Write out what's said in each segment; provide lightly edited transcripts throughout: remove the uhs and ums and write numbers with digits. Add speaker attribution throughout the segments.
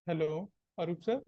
Speaker 1: Hello. Arup sir.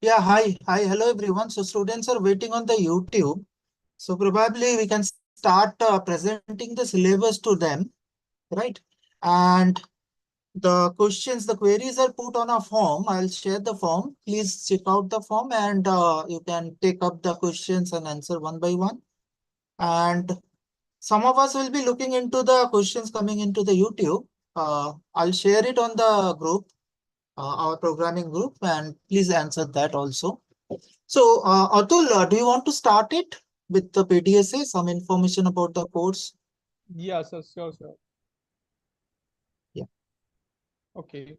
Speaker 1: Yeah, hello everyone. So students are waiting on the YouTube. So probably we can start presenting the syllabus to them, right? And the questions, the queries are put on a form. I'll share the form. Please check out the form and you can take up the questions and answer one by one. And some of us will be looking into the questions coming into the YouTube. I'll share it on the group, our programming group, and please answer that also. So, Atul, do you want to start it with the PDSA, some information about the course?
Speaker 2: Yeah, sure.
Speaker 1: Yeah.
Speaker 2: Okay.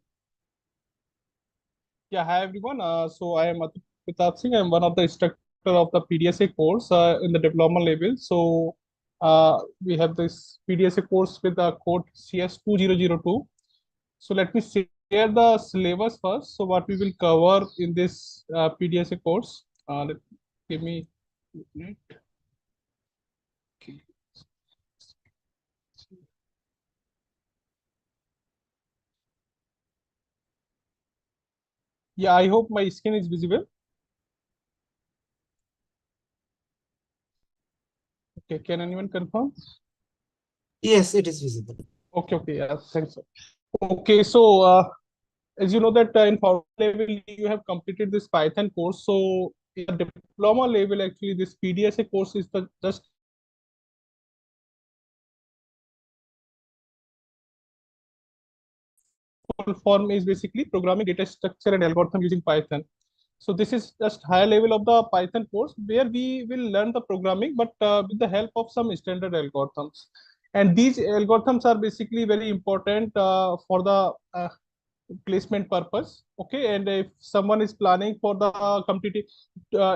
Speaker 2: Yeah, hi everyone. So I am Atul Singh. I'm one of the instructor of the PDSA course in the diploma level. So we have this PDSA course with the code CS2002. So let me share the syllabus first. So what we will cover in this PDSA course. Give me a minute. Okay. Yeah, I hope my screen is visible. Okay, can anyone confirm?
Speaker 1: Yes, it is visible.
Speaker 2: Okay, yeah, thanks. Okay, so as you know that in foundation level you have completed this Python course. So in the diploma level, actually this PDSA course is the just full form is basically programming data structure and algorithm using Python. So this is just higher level of the Python course where we will learn the programming, but with the help of some standard algorithms. And these algorithms are basically very important for the placement purpose. Okay, and if someone is planning for the competitive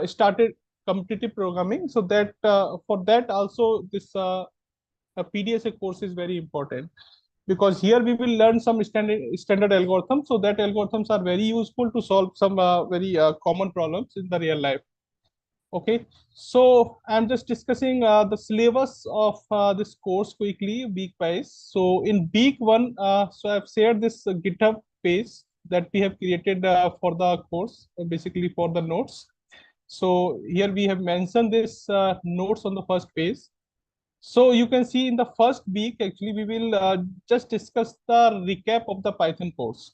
Speaker 2: started competitive programming, so that for that also this PDSA course is very important, because here we will learn some standard algorithms. So that algorithms are very useful to solve some very common problems in the real life. Okay, so I'm just discussing the syllabus of this course quickly, week wise. So in week one, so I've shared this GitHub page that we have created for the course, basically for the notes. So here we have mentioned this notes on the first page. So you can see in the first week, actually, we will just discuss the recap of the Python course.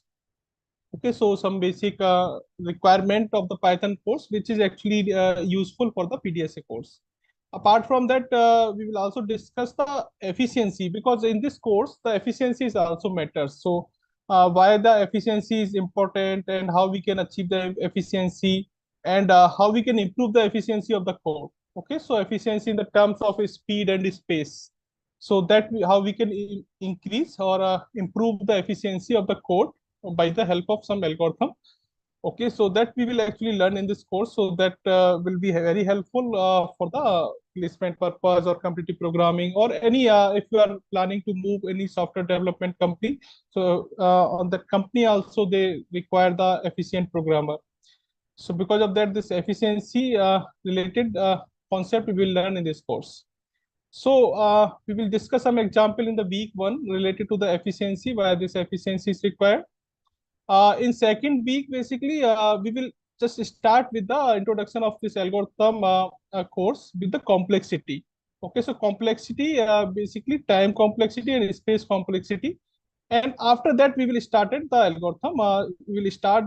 Speaker 2: Okay, so some basic requirement of the Python course, which is actually useful for the PDSA course. Apart from that, we will also discuss the efficiency, because in this course, the efficiency is also matters. So why the efficiency is important and how we can achieve the efficiency, and how we can improve the efficiency of the code. Okay, so efficiency in the terms of speed and space. So that how we can increase or improve the efficiency of the code by the help of some algorithm. Okay, so that we will actually learn in this course. So that will be very helpful for the placement purpose or competitive programming, or any if you are planning to move any software development company. So on that company also they require the efficient programmer. So because of that, this efficiency related concept we will learn in this course. So we will discuss some example in the week one related to the efficiency, why this efficiency is required. In second week, basically, we will just start with the introduction of this algorithm course with the complexity. Okay, so complexity, basically time complexity and space complexity. And after that, we will start at the algorithm. We will start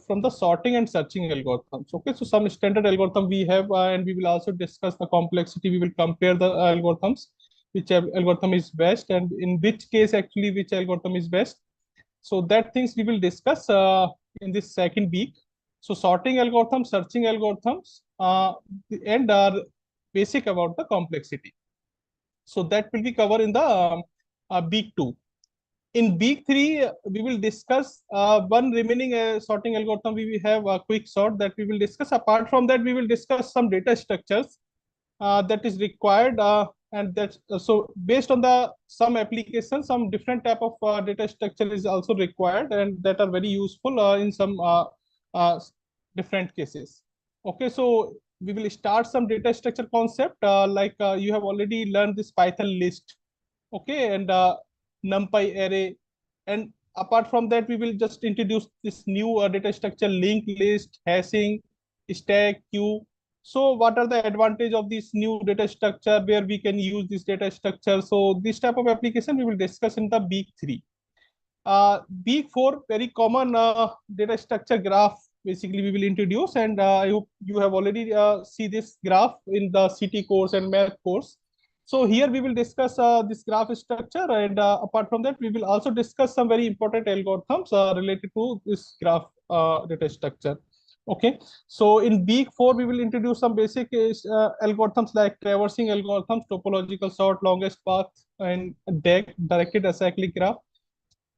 Speaker 2: from the sorting and searching algorithms. Okay, so some standard algorithm we have, and we will also discuss the complexity. We will compare the algorithms, which algorithm is best, and in which case actually which algorithm is best. So that things we will discuss in this second week. So sorting algorithms, searching algorithms, and basic about the complexity. So that will be covered in the week two. In week three, we will discuss one remaining sorting algorithm. We will have a quick sort that we will discuss. Apart from that, we will discuss some data structures that is required, and that so based on the some applications, some different type of data structure is also required, and that are very useful in some uh, different cases. Okay, so we will start some data structure concept, like you have already learned this Python list. Okay, and numpy array. And apart from that, we will just introduce this new data structure, linked list, hashing, stack, queue. So what are the advantage of this new data structure where we can use this data structure? So this type of application we will discuss in the week 3. Week 4, very common data structure graph basically we will introduce, and I hope you have already see this graph in the CT course and math course. So here we will discuss this graph structure, and apart from that we will also discuss some very important algorithms related to this graph data structure. Okay, so in week 4 we will introduce some basic algorithms like traversing algorithms, topological sort, longest path, and DAG, directed acyclic graph.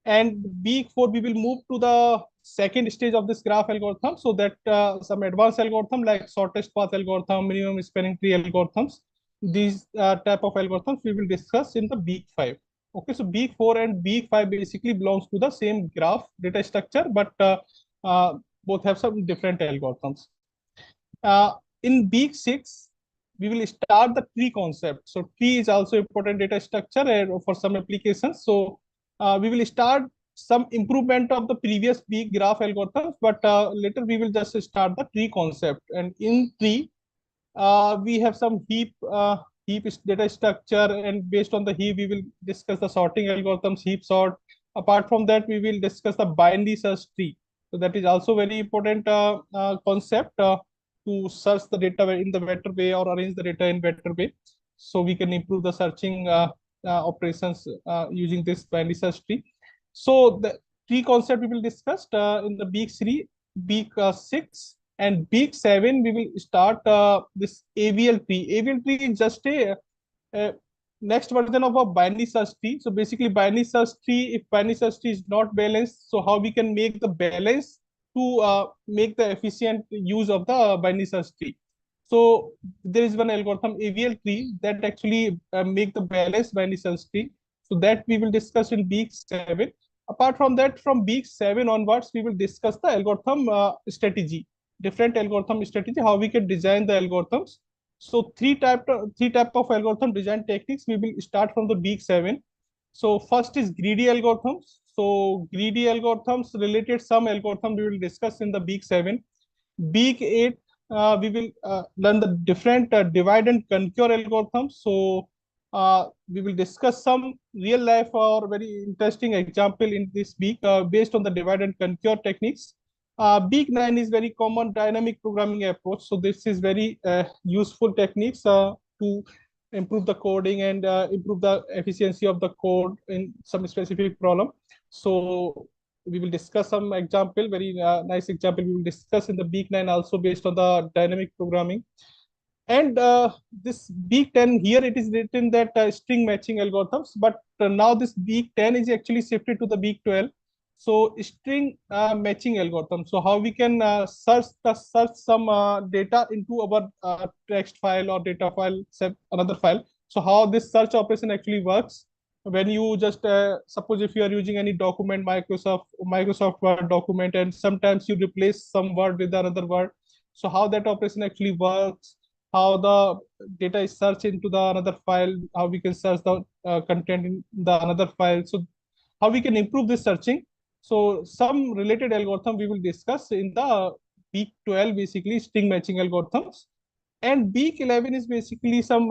Speaker 2: And week 4 we will move to the second stage of this graph algorithm, so that some advanced algorithm like shortest path algorithm, minimum spanning tree algorithms, these type of algorithms we will discuss in the week 5. Okay, so week 4 and week 5 basically belongs to the same graph data structure, but both have some different algorithms. In week 6 we will start the tree concept. So tree is also important data structure for some applications. So we will start some improvement of the previous week graph algorithms, but later we will just start the tree concept. And in tree, we have some heap data structure, and based on the heap, we will discuss the sorting algorithms, heap sort. Apart from that, we will discuss the binary search tree. So that is also very important concept to search the data in the better way or arrange the data in better way. So we can improve the searching operations using this binary search tree. So the tree concept we will discuss in the week 3, week 6, and week 7 we will start this AVL tree. AVL tree is just a next version of a binary search tree. So basically binary search tree, if binary search tree is not balanced, so how we can make the balance to make the efficient use of the binary search tree. So there is one algorithm AVL tree that actually make the balance binary search tree. So that we will discuss in week 7. Apart from that, from week 7 onwards, we will discuss the algorithm strategy, different algorithm strategy, how we can design the algorithms. So three type of algorithm design techniques we will start from the week 7. So first is greedy algorithms. So greedy algorithms related some algorithm we will discuss in the week 7. Week 8, we will learn the different divide and conquer algorithms. So we will discuss some real life or very interesting example in this week based on the divide and conquer techniques. Week 9 is very common dynamic programming approach. So this is very useful techniques to improve the coding and improve the efficiency of the code in some specific problem. So we will discuss some example, very nice example we will discuss in the week 9 also based on the dynamic programming. And this week 10 here it is written that string matching algorithms, but now this week 10 is actually shifted to the week 12. So string matching algorithm. So how we can search some data into our text file or data file, another file. So how this search operation actually works when you just suppose if you are using any document, Microsoft Word document, and sometimes you replace some word with another word. So how that operation actually works, how the data is searched into the another file, how we can search the content in the another file. So how we can improve this searching. So some related algorithm we will discuss in the week 12, basically string matching algorithms. And week 11 is basically some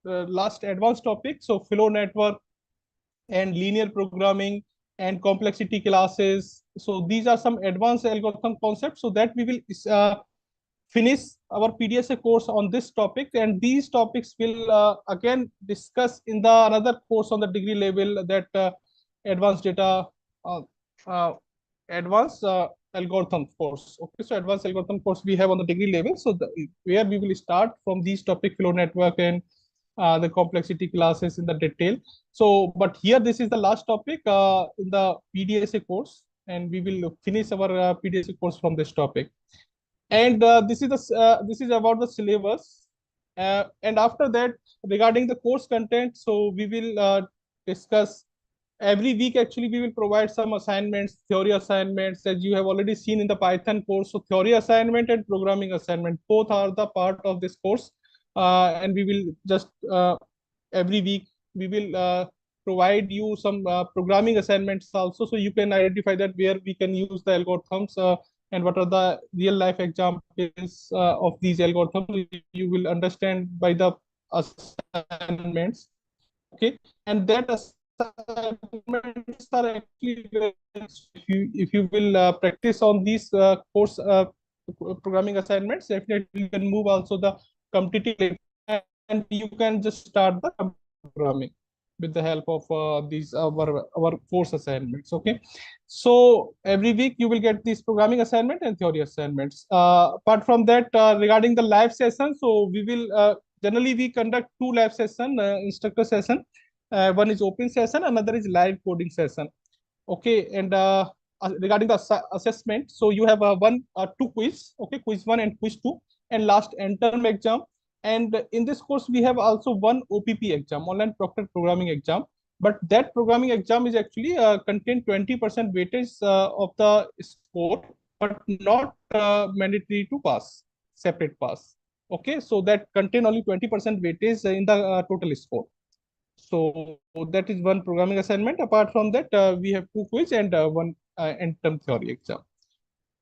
Speaker 2: last advanced topic. So flow network and linear programming and complexity classes. So these are some advanced algorithm concepts, so that we will finish our PDSA course on this topic, and these topics will again discuss in the another course on the degree level, that advanced data advanced algorithm course. Okay, so advanced algorithm course we have on the degree level, so where we will start from these topic, flow network and the complexity classes in the detail. So but here this is the last topic in the PDSA course, and we will finish our PDSA course from this topic. And this is about the syllabus, and after that, regarding the course content, so we will discuss every week. Actually, we will provide some assignments, theory assignments, as you have already seen in the Python course. So theory assignment and programming assignment, both are the part of this course, and we will just every week we will provide you some programming assignments also, so you can identify that where we can use the algorithms and what are the real life examples of these algorithms, you will understand by the assignments. Okay, and that assignments are actually if you will practice on these course programming assignments, definitely you can move also the competitive, and you can just start the programming with the help of these our course assignments. Okay, so every week you will get these programming assignment and theory assignments. Apart from that, regarding the live session, so we will generally we conduct two live session, instructor session. One is open session, another is live coding session. Okay, and regarding the assessment, so you have two quiz. Okay, quiz 1 and quiz 2, and last end term exam. And in this course, we have also one OPP exam, online proctored programming exam. But that programming exam is actually contain 20% weightage of the score, but not mandatory to pass, separate pass. Okay, so that contain only 20% weightage in the total score. So that is one programming assignment. Apart from that, we have two quiz and one end-term theory exam.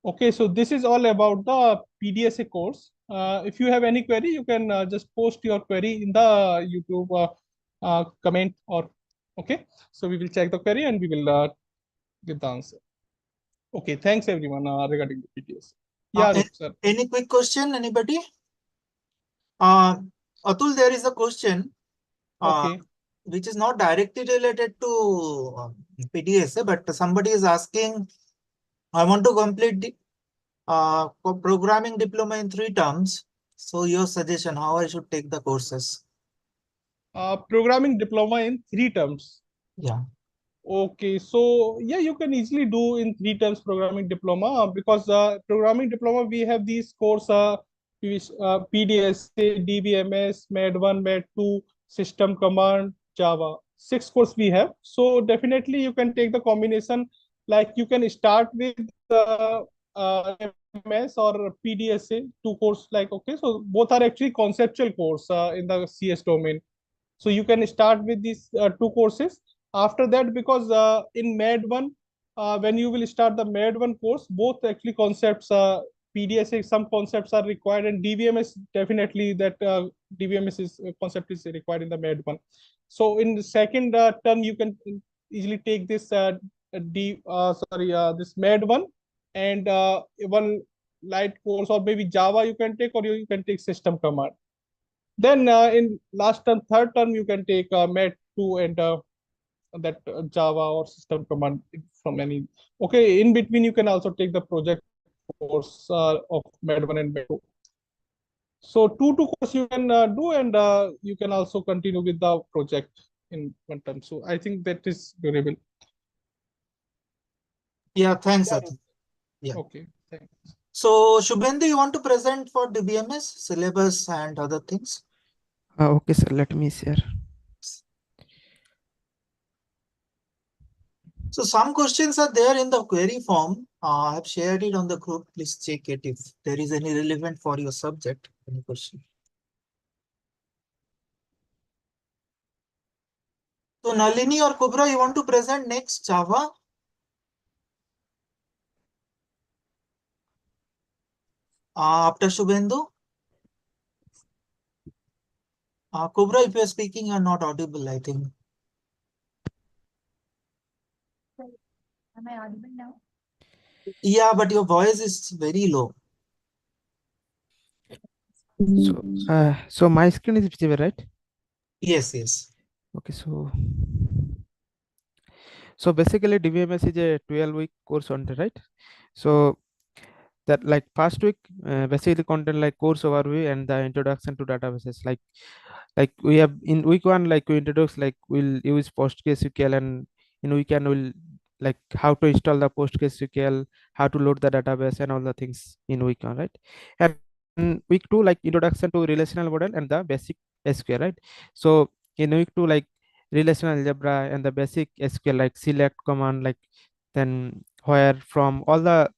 Speaker 2: Okay, so this is all about the PDSA course. If you have any query, you can just post your query in the YouTube comment, or okay. So we will check the query and we will give the answer. Okay, thanks everyone regarding the PDSA. Yeah, sir.
Speaker 1: Any quick question, anybody? Atul, there is a question.
Speaker 2: Okay.
Speaker 1: Which is not directly related to PDSA, but somebody is asking, I want to complete the programming diploma in 3 terms. So your suggestion, how I should take the courses?
Speaker 2: Programming diploma in 3 terms.
Speaker 1: Yeah.
Speaker 2: Okay, so yeah, you can easily do in 3 terms programming diploma, because programming diploma we have these course PDSA, DBMS, MED1, MED2, System Command, Java. 6 course we have. So definitely you can take the combination. Like you can start with MS or PDSA, 2 course. Like okay, so both are actually conceptual course in the CS domain. So you can start with these 2 courses. After that, because in MED1, when you will start the MED1 course, both actually concepts, PDSA, some concepts are required, and DBMS definitely that DBMS is concept is required in the MED1. So in the second term, you can easily take this this MED1 and one light course, or maybe Java you can take, or you can take System Command. Then in last term, third term, you can take MED2 and that Java or System Command from any. Okay, in between, you can also take the project course of MED1 and MED2. So 2 course you can do, and you can also continue with the project in one term. So I think that is durable.
Speaker 1: Yeah, thanks, Atul. Yeah.
Speaker 2: Okay, thanks.
Speaker 1: So Shubhendu, you want to present for DBMS, syllabus and other things?
Speaker 3: Okay, sir, let me share.
Speaker 1: So some questions are there in the query form. I have shared it on the group. Please check it if there is any relevant for your subject. Any question? So Nalini or Kubra, you want to present next Java? After Shubhendu? Kubra, if you are speaking, you are not audible, I think.
Speaker 4: Am I audible now?
Speaker 1: Yeah, but your voice is very low.
Speaker 3: So my screen is visible, right?
Speaker 1: Yes, yes.
Speaker 3: Okay, so basically DBMS is a 12-week course only, right? So that like first week basically content like course overview and the introduction to databases. Like we have in week 1, like we introduce, like we'll use PostgreSQL, and in weekend we'll like how to install the PostgreSQL, how to load the database and all the things in week 1, right? And in week 2, like introduction to relational model and the basic SQL, right? So in week 2, like relational algebra and the basic SQL, like select command, like then where, from, all the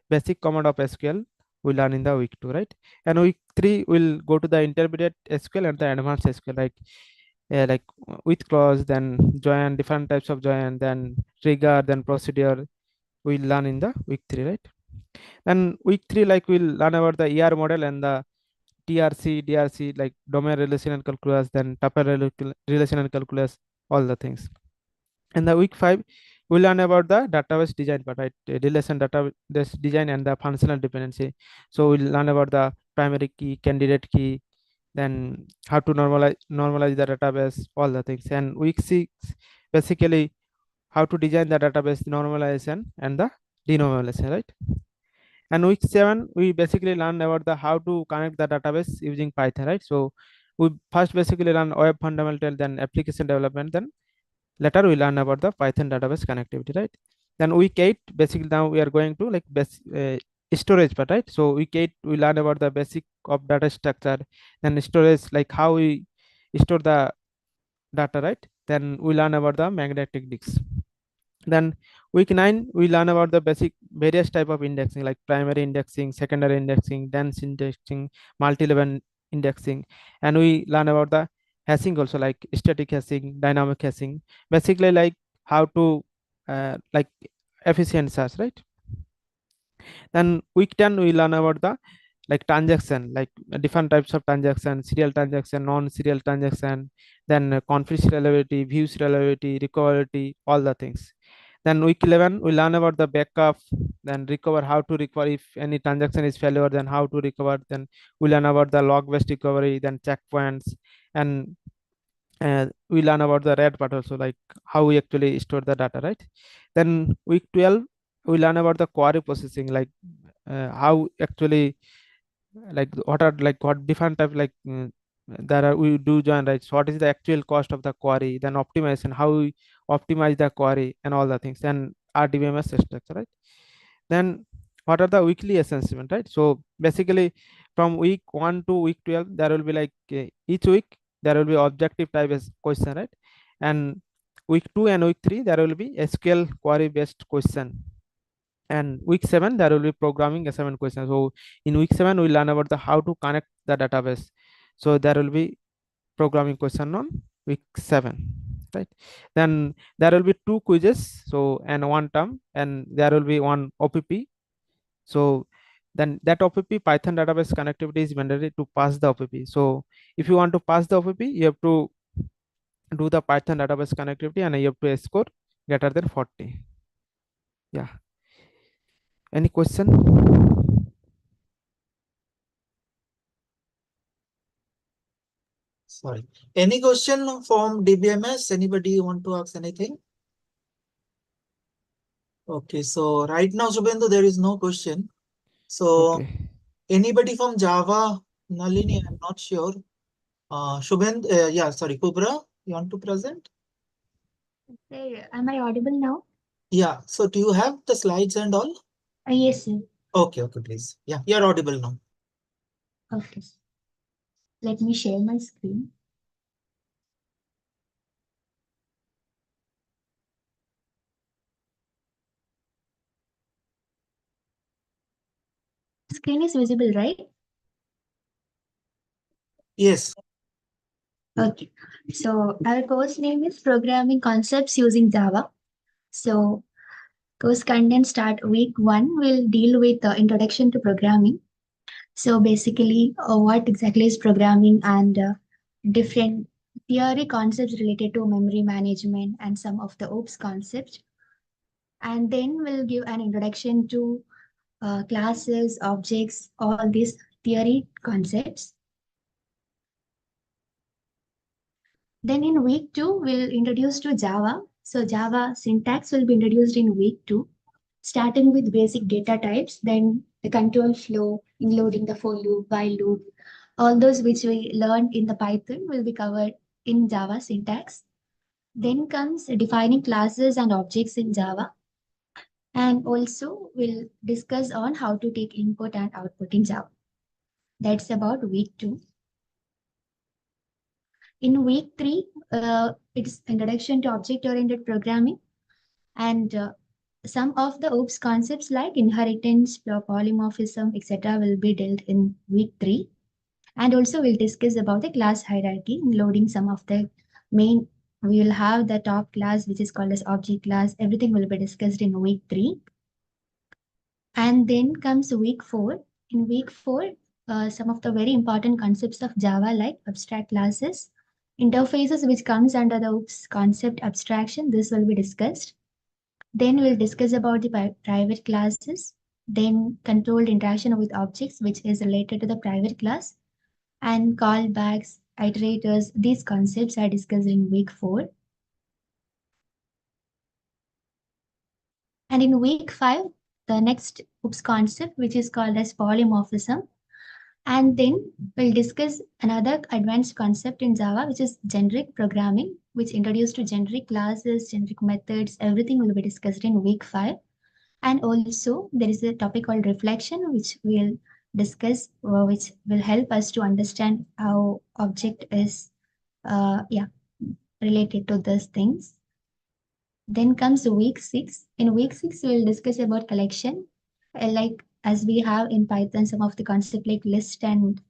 Speaker 3: basic command of SQL we learn in the week 2, right? And week 3 we'll go to the intermediate SQL and the advanced SQL, like with clause, then join, different types of join, then trigger, then procedure we learn in the week 3, right? Then week 3, like we'll learn about the ER model and the TRC, DRC, like domain relational calculus, then tuple relational calculus, all the things. And the week 5, we'll learn about the database design part, right? Relation database design and the functional dependency. So we'll learn about the primary key, candidate key, then how to normalize the database, all the things. And week 6, basically how to design the database normalization and the denormalization, right? And week 7, we basically learn about the how to connect the database using Python, right? So we first basically learn web fundamental, then application development, then later we learn about the Python database connectivity, right? Then week 8, basically now we are going to like storage part, right? So week 8, we learn about the basic of data structure, then storage, like how we store the data, right? Then we learn about the magnetic disks. Then week 9, we learn about the basic various type of indexing, like primary indexing, secondary indexing, dense indexing, multi-level indexing, and we learn about the hashing also, like static hashing, dynamic hashing, basically like how to like efficient search, right? Then week 10, we learn about the like transaction, like different types of transaction, serial transaction, non-serial transaction, then conflict reliability, views reliability, recoverability, all the things. Then week 11, we learn about the backup, then recover, how to recover if any transaction is failure, then how to recover. Then we learn about the log-based recovery, then checkpoints, and we learn about the red part also, like how we actually store the data, right? Then week 12, we learn about the query processing, like how actually, like what are like what different type, like there are we do join, right? So what is the actual cost of the query, then optimization, how we optimize the query, and all the things, and our DBMS structure, right? Then what are the weekly assessment, right? So basically from week 1 to week 12, there will be like each week there will be objective type as question, right? And week 2 and week 3, there will be SQL query based question. And week 7, there will be programming assignment questions. So in week 7, we learn about the how to connect the database. So there will be programming question on week 7, right? Then there will be 2 quizzes, so and 1 term, and there will be 1 OPP. So then that OPP, Python database connectivity, is mandatory to pass the OPP. So if you want to pass the OPP, you have to do the Python database connectivity, and you have to score greater than 40. Yeah. Any question?
Speaker 1: Sorry. Any question from DBMS? Anybody want to ask anything? Okay, so right now, Shubhendu, there is no question. So
Speaker 3: Okay.
Speaker 1: anybody from Java, Nalini, I'm not sure. Shubhendu, yeah, sorry, Kubra, you want to present?
Speaker 4: Hey, am I audible now?
Speaker 1: Yeah, so do you have the slides and all?
Speaker 4: Yes, sir.
Speaker 1: Okay, please. Yeah, you're audible now.
Speaker 4: Okay. Let me share my screen. Screen is visible, right?
Speaker 1: Yes.
Speaker 4: Okay. So our course name is Programming Concepts Using Java. So course content start week 1 will deal with the introduction to programming. So basically, what exactly is programming and different theory concepts related to memory management and some of the OOPS concepts. And then we'll give an introduction to classes, objects, all these theory concepts. Then in week 2, we'll introduce to Java. So Java syntax will be introduced in week 2, starting with basic data types, then the control flow, including the for loop, while loop, all those which we learned in the Python will be covered in Java syntax. Then comes defining classes and objects in Java. And also we'll discuss on how to take input and output in Java. That's about week 2. In week 3, it's introduction to object-oriented programming, and some of the OOPS concepts like inheritance, polymorphism, etc. will be dealt in week 3. And also we'll discuss about the class hierarchy, including some of the main, we will have the top class, which is called as object class. Everything will be discussed in week 3. And then comes week 4. In week 4, some of the very important concepts of Java like abstract classes, interfaces which comes under the concept abstraction, this will be discussed. Then we'll discuss about the private classes, then controlled interaction with objects which is related to the private class, and callbacks, iterators. These concepts are discussed in week 4. And in week 5, the next OOPS concept, which is called as polymorphism. And then we'll discuss another advanced concept in Java, which is generic programming, which introduced to generic classes, generic methods, everything will be discussed in week 5. And also there is a topic called reflection, which we'll discuss, which will help us to understand how object is related to those things. Then comes week 6. In week 6, we'll discuss about collection, like as we have in Python some of the concept like list and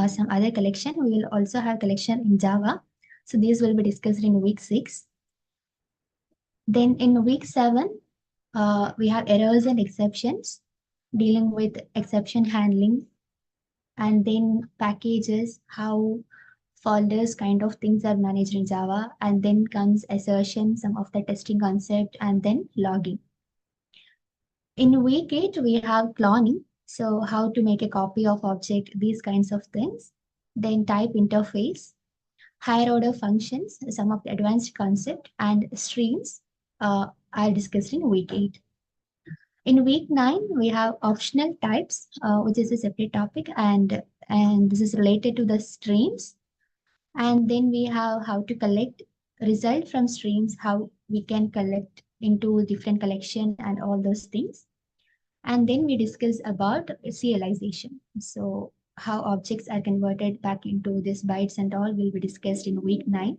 Speaker 4: some other collection. We will also have collection in Java. So these will be discussed in week 6. Then in week 7, we have errors and exceptions, dealing with exception handling, and then packages, how folders kind of things are managed in Java, and then comes assertion, some of the testing concept, and then logging. In week 8, we have cloning, so how to make a copy of object, these kinds of things. Then type interface, higher order functions, some of the advanced concept, and streams are discussed in week 8. In week 9, we have optional types, which is a separate topic, and this is related to the streams. And then we have how to collect result from streams, how we can collect into different collection and all those things. And then we discuss about serialization. So how objects are converted back into these bytes and all will be discussed in week 9.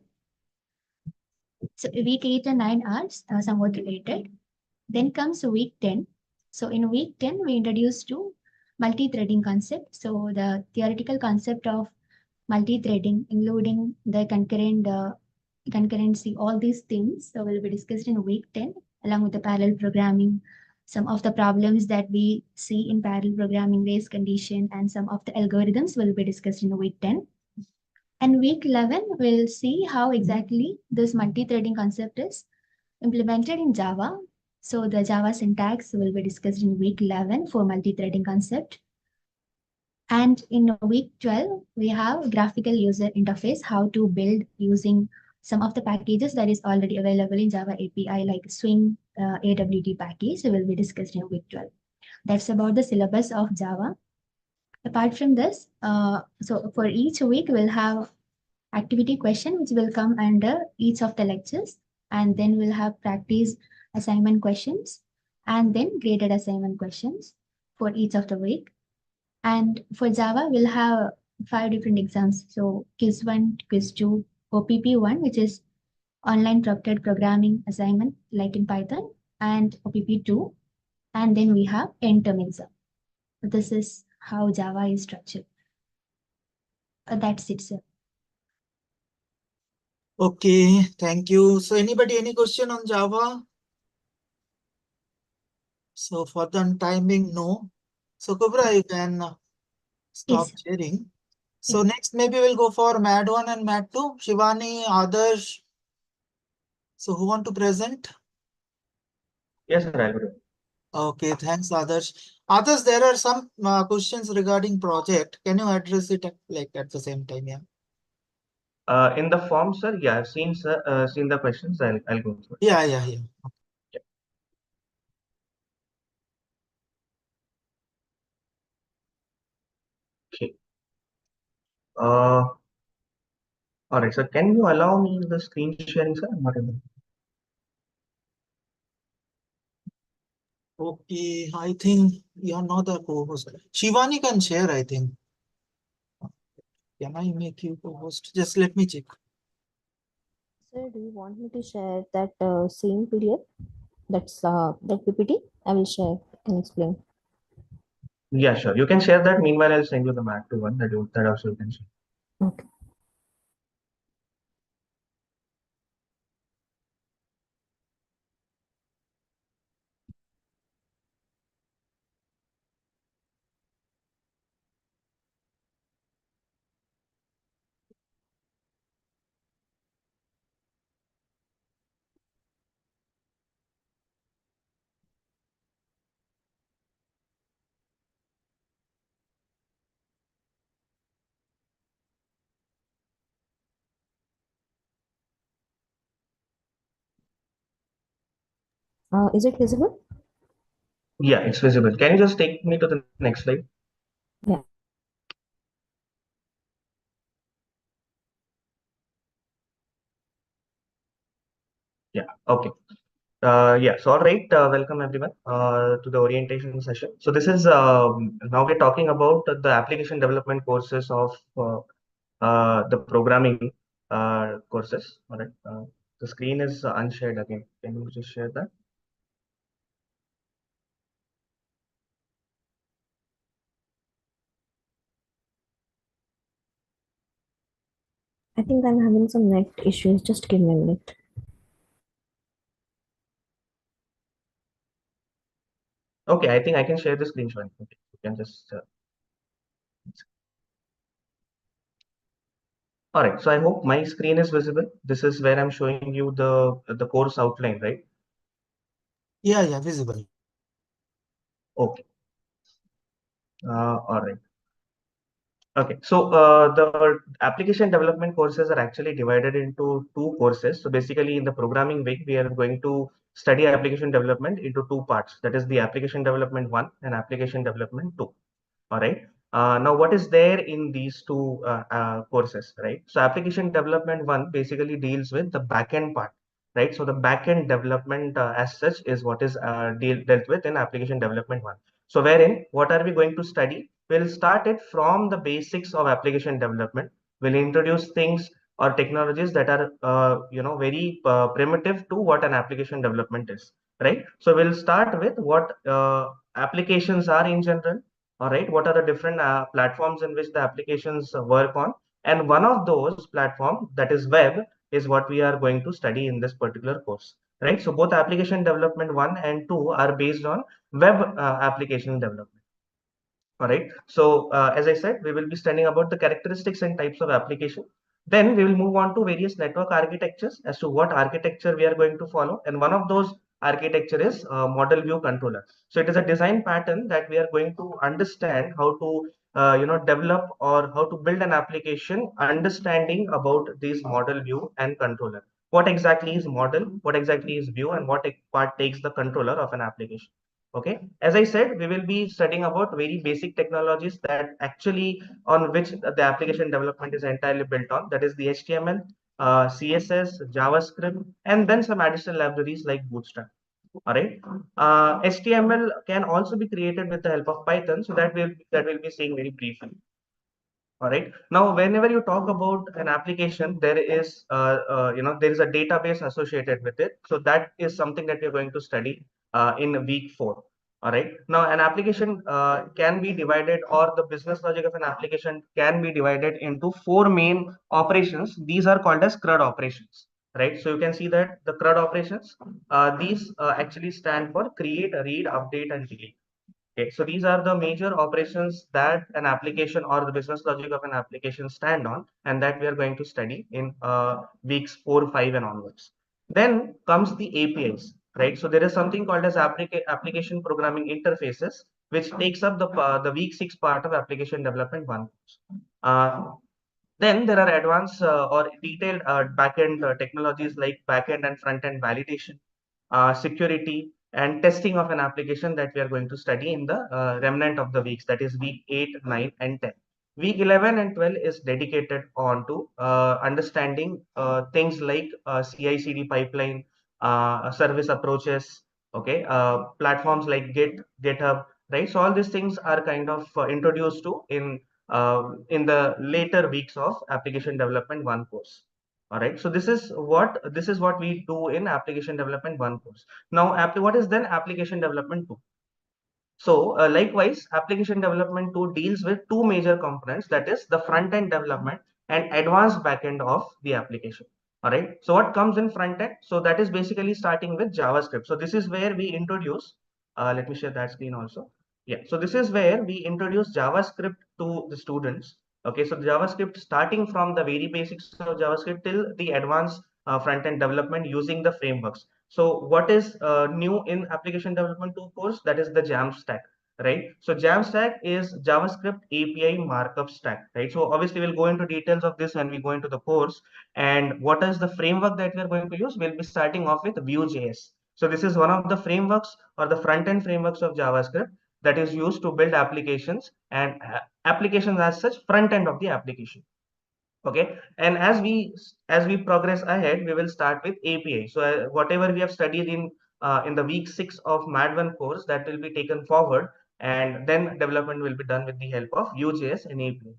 Speaker 4: So week 8 and 9 are somewhat related. Then comes week 10. So in week 10, we introduce to multi-threading concept. So the theoretical concept of multi-threading, including the concurrency, all these things will be discussed in week 10, along with the parallel programming, some of the problems that we see in parallel programming, race condition, and some of the algorithms will be discussed in week 10. And week 11, we'll see how exactly this multi-threading concept is implemented in Java. So the Java syntax will be discussed in week 11 for multi-threading concept. And in week 12, we have graphical user interface, how to build using some of the packages that is already available in Java API, like Swing AWT package will be discussed in week 12. That's about the syllabus of Java. Apart from this, so for each week, we'll have activity question, which will come under each of the lectures. And then we'll have practice assignment questions, and then graded assignment questions for each of the week. And for Java, we'll have 5 different exams. So quiz 1, quiz 2, OPP 1, which is online proctored programming assignment like in Python, and OPP 2. And then we have end term exam. This is how Java is structured. That's it, sir.
Speaker 1: Okay, thank you. So anybody, any question on Java? So for the timing, no. So Kubra, you can stop
Speaker 4: Yes.
Speaker 1: sharing. So next, maybe we'll go for MAD 1 and MAD 2. Shivani, Adarsh. So who want to present?
Speaker 5: Yes, sir, I'll do it.
Speaker 1: Okay, thanks, Adarsh. Adarsh, there are some questions regarding project. Can you address it at the same time? Yeah.
Speaker 5: In the form, sir, yeah, I've seen, sir, seen the questions. I'll go through it.
Speaker 1: Yeah.
Speaker 5: Okay. All right, sir. Can you allow me the screen sharing, sir? I'm not able.
Speaker 1: Okay, I think you're not the co-host. Shivani can share, I think. Can I make you co-host? Just let me check.
Speaker 6: Sir, do you want me to share that same PDF? That PPT? I will share and explain.
Speaker 5: Yeah, sure. You can share that. Meanwhile, I'll send you the Mac to one that also you can share.
Speaker 6: Okay. Is it visible?
Speaker 5: Yeah, it's visible. Can you just take me to the next slide?
Speaker 6: Yeah.
Speaker 5: Yeah, okay. Yeah, so all right, welcome everyone to the orientation session. So this is now we're talking about the application development courses of the programming courses. All right, the screen is unshared again. Can you just share that?
Speaker 6: I think I'm having some net issues. Just give me a minute.
Speaker 5: Okay, I think I can share the screenshot. Okay, you can just. All right, so I hope my screen is visible. This is where I'm showing you the course outline, right?
Speaker 1: Yeah, visible.
Speaker 5: Okay. All right. Okay, so the application development courses are actually divided into two courses. So basically, in the programming week, we are going to study application development into two parts. That is the application development 1 and application development 2. All right. Now, what is there in these two courses, right? So, application development 1 basically deals with the backend part, right? So, the backend development as such is what is dealt with in application development 1. So, wherein what are we going to study? We'll start it from the basics of application development. We'll introduce things or technologies that are, very primitive to what an application development is, right? So, we'll start with what applications are in general. All right, what are the different platforms in which the applications work on? And one of those platform, that is web, is what we are going to study in this particular course, right? So both application development 1 and 2 are based on web application development. All right. So as I said, we will be studying about the characteristics and types of application. Then we will move on to various network architectures as to what architecture we are going to follow. And one of those architecture is model view controller. So it is a design pattern that we are going to understand how to develop or how to build an application, understanding about these model view and controller. What exactly is model? What exactly is view? And what part takes the controller of an application? Okay, as I said, we will be studying about very basic technologies that actually on which the application development is entirely built on. That is the HTML, CSS, JavaScript, and then some additional libraries like Bootstrap. All right. HTML can also be created with the help of Python, so that we'll be seeing very briefly. All right. Now, whenever you talk about an application, there is there is a database associated with it. So that is something that we're going to study in week 4. All right. Now, an application can be divided, or the business logic of an application can be divided into 4 main operations. These are called as CRUD operations. Right. So you can see that the CRUD operations, these actually stand for create, read, update, and delete. Okay, so these are the major operations that an application or the business logic of an application stand on, and that we are going to study in weeks 4, 5, and onwards. Then comes the APIs, right? So there is something called as application programming interfaces, which takes up the week 6 part of application development 1 course. Then there are advanced or detailed backend technologies like backend and front end validation, security, and testing of an application that we are going to study in the remnant of the weeks, that is week 8, 9, and 10. Week 11 and 12 is dedicated on to understanding things like CI/CD pipeline, service approaches, okay, platforms like GitHub, right? So all these things are kind of introduced to in the later weeks of application development 1 course. All right, so this is what we do in application development 1 course. Now what is then application development 2? So likewise, application development 2 deals with two major components, that is the front end development and advanced backend of the application. All right, so what comes in front end? So that is basically starting with JavaScript. So this is where we introduce, let me share that screen also. Yeah, so this is where we introduce JavaScript to the students. Okay, so JavaScript starting from the very basics of JavaScript till the advanced front end development using the frameworks. So what is new in application development 2 course? That is the Jamstack, right? So Jamstack is JavaScript API markup stack, right? So obviously we'll go into details of this when we go into the course. And what is the framework that we're going to use? We'll be starting off with Vue.js. So this is one of the frameworks or the front-end frameworks of JavaScript that is used to build applications, and applications as such front-end of the application. Okay, and as we progress ahead, we will start with API. So whatever we have studied in the week 6 of MAD1 course, that will be taken forward, and then development will be done with the help of Vue.js and API.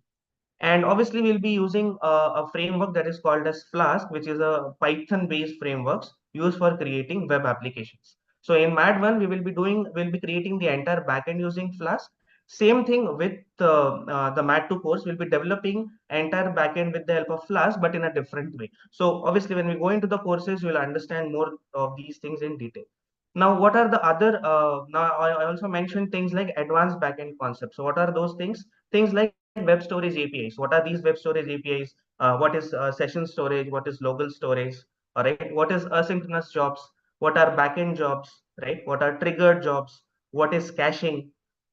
Speaker 5: And obviously, we'll be using a framework that is called as Flask, which is a Python-based frameworks used for creating web applications. So in MAD1, we'll be creating the entire backend using Flask. Same thing with the MAD2 course, we'll be developing entire backend with the help of Flask, but in a different way. So obviously, when we go into the courses, you'll understand more of these things in detail. Now, what are the other? Now, I also mentioned things like advanced backend concepts. So, what are those things? Things like web storage APIs. What are these web storage APIs? What is session storage? What is local storage? All right. What is asynchronous jobs? What are backend jobs? Right. What are triggered jobs? What is caching?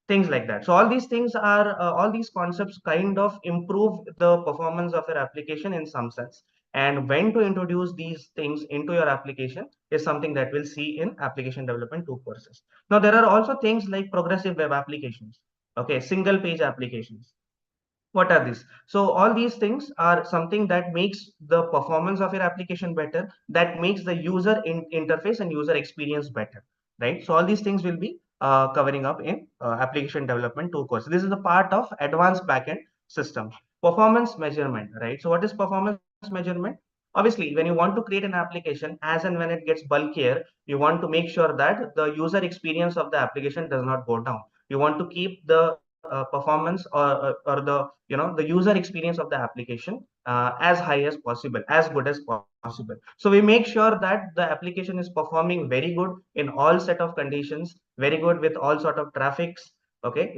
Speaker 5: Things like that. So all these concepts kind of improve the performance of your application in some sense. And when to introduce these things into your application is something that we'll see in application development 2 courses. Now there are also things like progressive web applications. Okay, single page applications. What are these? So all these things are something that makes the performance of your application better, that makes the user interface and user experience better, right? So all these things will be covering up in application development 2 course. This is a part of advanced backend systems. Performance measurement, right? So what is performance measurement? Obviously, when you want to create an application, as and when it gets bulkier, you want to make sure that the user experience of the application does not go down. You want to keep the performance or the the user experience of the application as high as possible, as good as possible. So we make sure that the application is performing very good in all set of conditions, very good with all sort of traffics. Okay,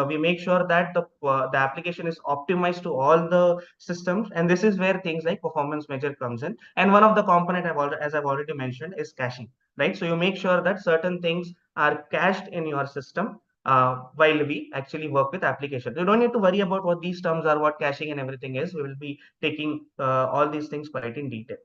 Speaker 5: we make sure that the application is optimized to all the systems, and this is where things like performance measure comes in. And one of the component as I've already mentioned is caching, right? So you make sure that certain things are cached in your system while we actually work with application. You don't need to worry about what these terms are, what caching and everything is. We will be taking all these things quite in detail.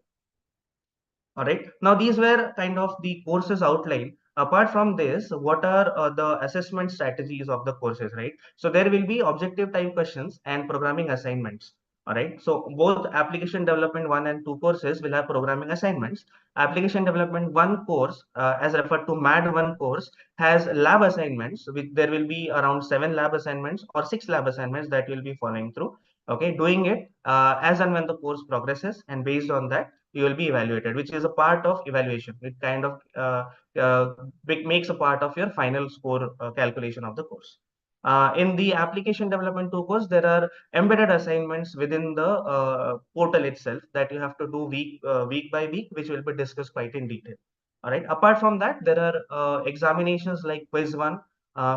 Speaker 5: All right. Now, these were kind of the courses outline. Apart from this, what are the assessment strategies of the courses, right? So there will be objective type questions and programming assignments. All right. So both application development 1 and 2 courses will have programming assignments. Application development 1 course, as referred to MAD1 course, has lab assignments. There will be around 7 lab assignments or 6 lab assignments that will be following through. Okay, doing it as and when the course progresses, and based on that you will be evaluated, which is a part of evaluation. It kind of makes a part of your final score calculation of the course. In the application development 2 course, there are embedded assignments within the portal itself that you have to do week by week, which will be discussed quite in detail. All right. Apart from that, there are examinations like quiz 1,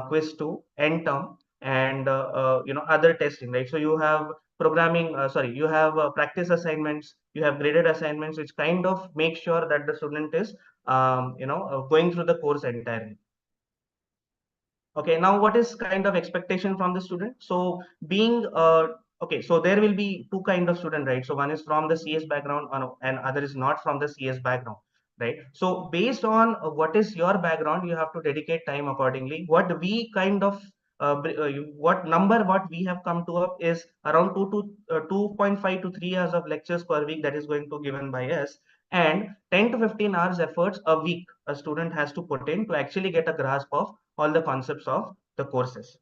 Speaker 5: quiz 2, end term, and other testing. Right. So you have you have practice assignments, you have graded assignments, which kind of make sure that the student is going through the course entirely. Okay, now what is kind of expectation from the student? So being okay, so there will be two kind of student, right? So one is from the CS background and other is not from the CS background, right? So based on what is your background, you have to dedicate time accordingly. What we kind of what we have come to up is around 2.5 to 3 hours of lectures per week that is going to given by us, and 10 to 15 hours efforts a week a student has to put in to actually get a grasp of all the concepts of the courses.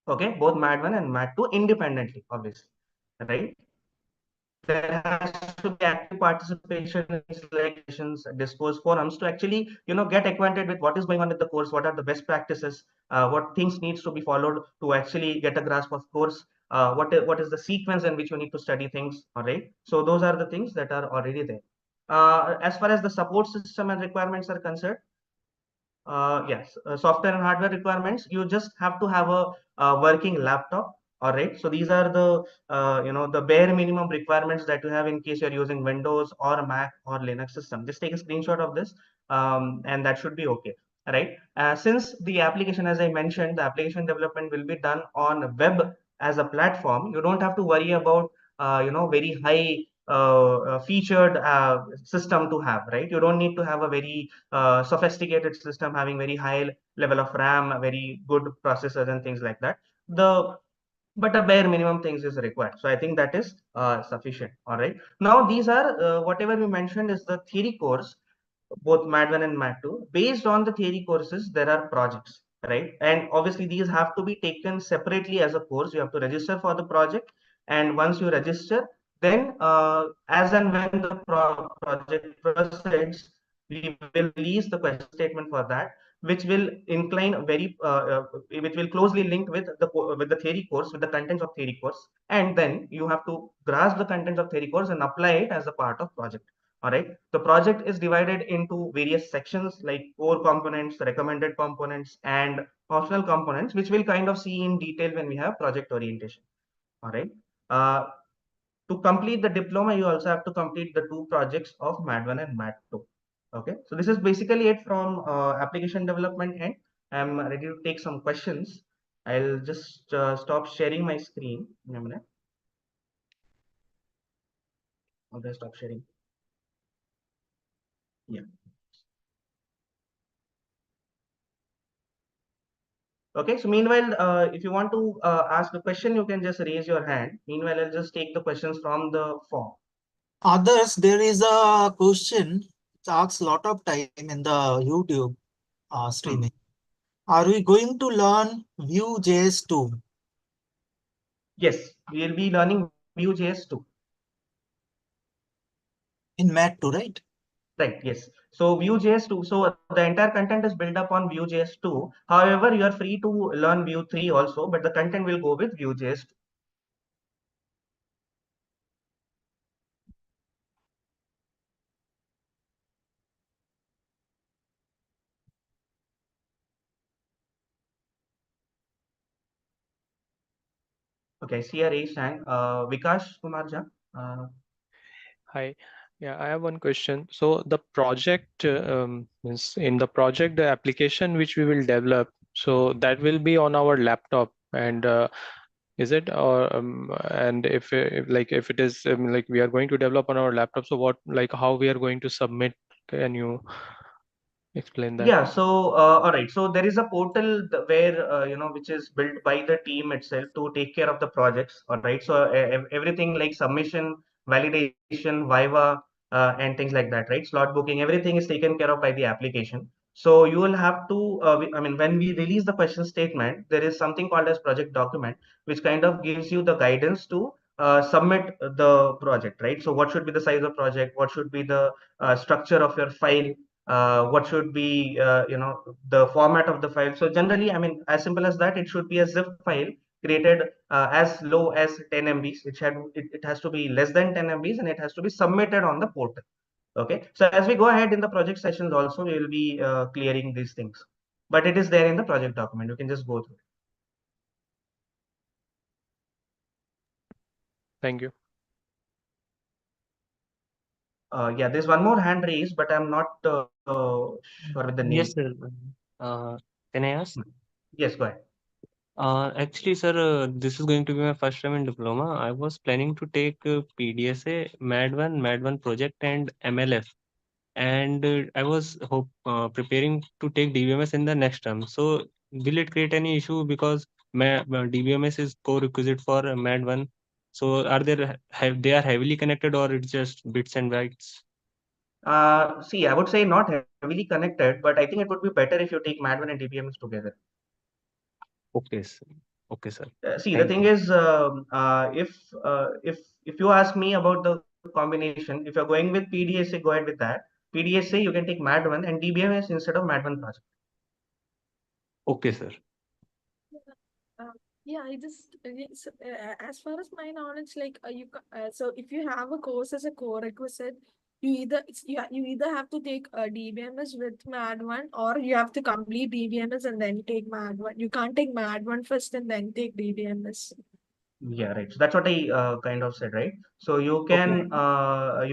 Speaker 5: Okay, both MAD1 and MAD2 independently, obviously, right? There has to be active participation in select sessions, discourse forums to actually, get acquainted with what is going on with the course, what are the best practices, what things needs to be followed to actually get a grasp of course, what is the sequence in which you need to study things, all right? So those are the things that are already there. As far as the support system and requirements are concerned, yes, software and hardware requirements. You just have to have a working laptop. All right. So these are the the bare minimum requirements that you have in case you're using Windows or Mac or Linux system. Just take a screenshot of this, and that should be okay. All right. Since the application, as I mentioned, the application development will be done on web as a platform. You don't have to worry about very high featured system to have, right? You don't need to have a very sophisticated system having very high level of RAM, very good processors and things like that. But a bare minimum things is required. So I think that is sufficient. All right. Now these are whatever we mentioned is the theory course, both Mat 1 and Mat 2. Based on the theory courses, there are projects, right? And obviously these have to be taken separately as a course. You have to register for the project, and once you register, then as and when the project proceeds, we will release the question statement for that, which will incline which will closely link with the theory course, with the contents of theory course, and then you have to grasp the contents of theory course and apply it as a part of project. All right. The project is divided into various sections like core components, recommended components, and optional components, which we'll kind of see in detail when we have project orientation. All right. Uh, to complete the diploma, you also have to complete the two projects of Mat 1 and Mat 2. Okay. So this is basically it from application development end. I'm ready to take some questions. I'll just stop sharing my screen in a minute. I'll just stop sharing. Yeah. Okay, so meanwhile, if you want to ask a question, you can just raise your hand. Meanwhile, I'll just take the questions from the form.
Speaker 1: Others, there is a question. It asks a lot of time in the YouTube streaming. Are we going to learn Vue.js 2?
Speaker 5: Yes, we will be learning Vue.js 2.
Speaker 1: In Mat 2, right?
Speaker 5: Right, yes. So Vue.js 2, so the entire content is built up on Vue.js 2. However, you are free to learn Vue 3 also, but the content will go with Vue.js 2. Okay, see a raised hand. Vikash Kumar Jha.
Speaker 7: Hi. Yeah, I have one question. So the project means in the project, the application which we will develop, so that will be on our laptop, and is it or and if if it is like we are going to develop on our laptop, so what, like how we are going to submit? Can you explain that?
Speaker 5: Yeah, so all right, so there is a portal where which is built by the team itself to take care of the projects. All right, so everything like submission, validation, VIVA, and things like that, right? Slot booking, everything is taken care of by the application. So you will have to, I mean, when we release the question statement, there is something called as project document, which kind of gives you the guidance to submit the project, right? So what should be the size of project? What should be the structure of your file? What should be the format of the file. So generally, I mean, as simple as that, it should be a zip file created as low as 10 MBs. It has to be less than 10 MBs, and it has to be submitted on the portal. Okay, so as we go ahead in the project sessions also, we will be clearing these things, but it is there in the project document. You can just go through it.
Speaker 7: Thank you.
Speaker 5: Yeah, there's one more hand raised, but I'm not sure with the name.
Speaker 8: Yes, sir. Can I ask?
Speaker 5: Yes, go ahead.
Speaker 8: Actually, sir, this is going to be my first time in diploma. I was planning to take PDSA, MAD 1 project, and MLF. And I was preparing to take DBMS in the next term. So, will it create any issue because DBMS is co-requisite for MAD 1? So, are they are heavily connected, or it's just bits and bytes?
Speaker 5: See, I would say not heavily connected, but I think it would be better if you take MAD 1 and DBMS together.
Speaker 8: Okay, sir. Okay, sir.
Speaker 5: See, the
Speaker 8: Thank
Speaker 5: thing
Speaker 8: you.
Speaker 5: is, if you ask me about the combination, if you're going with PDSA, go ahead with that. PDSA, you can take MAD 1 and DBMS instead of MAD 1 project.
Speaker 8: Okay, sir.
Speaker 9: Yeah, I just as far as my knowledge, like so if you have a course as a core requisite, you either have to take a DBMS with MAD 1, or you have to complete DBMS and then take MAD 1. You can't take MAD 1 first and then take DBMS.
Speaker 5: Yeah, right. So that's what I kind of said, right? So you can, I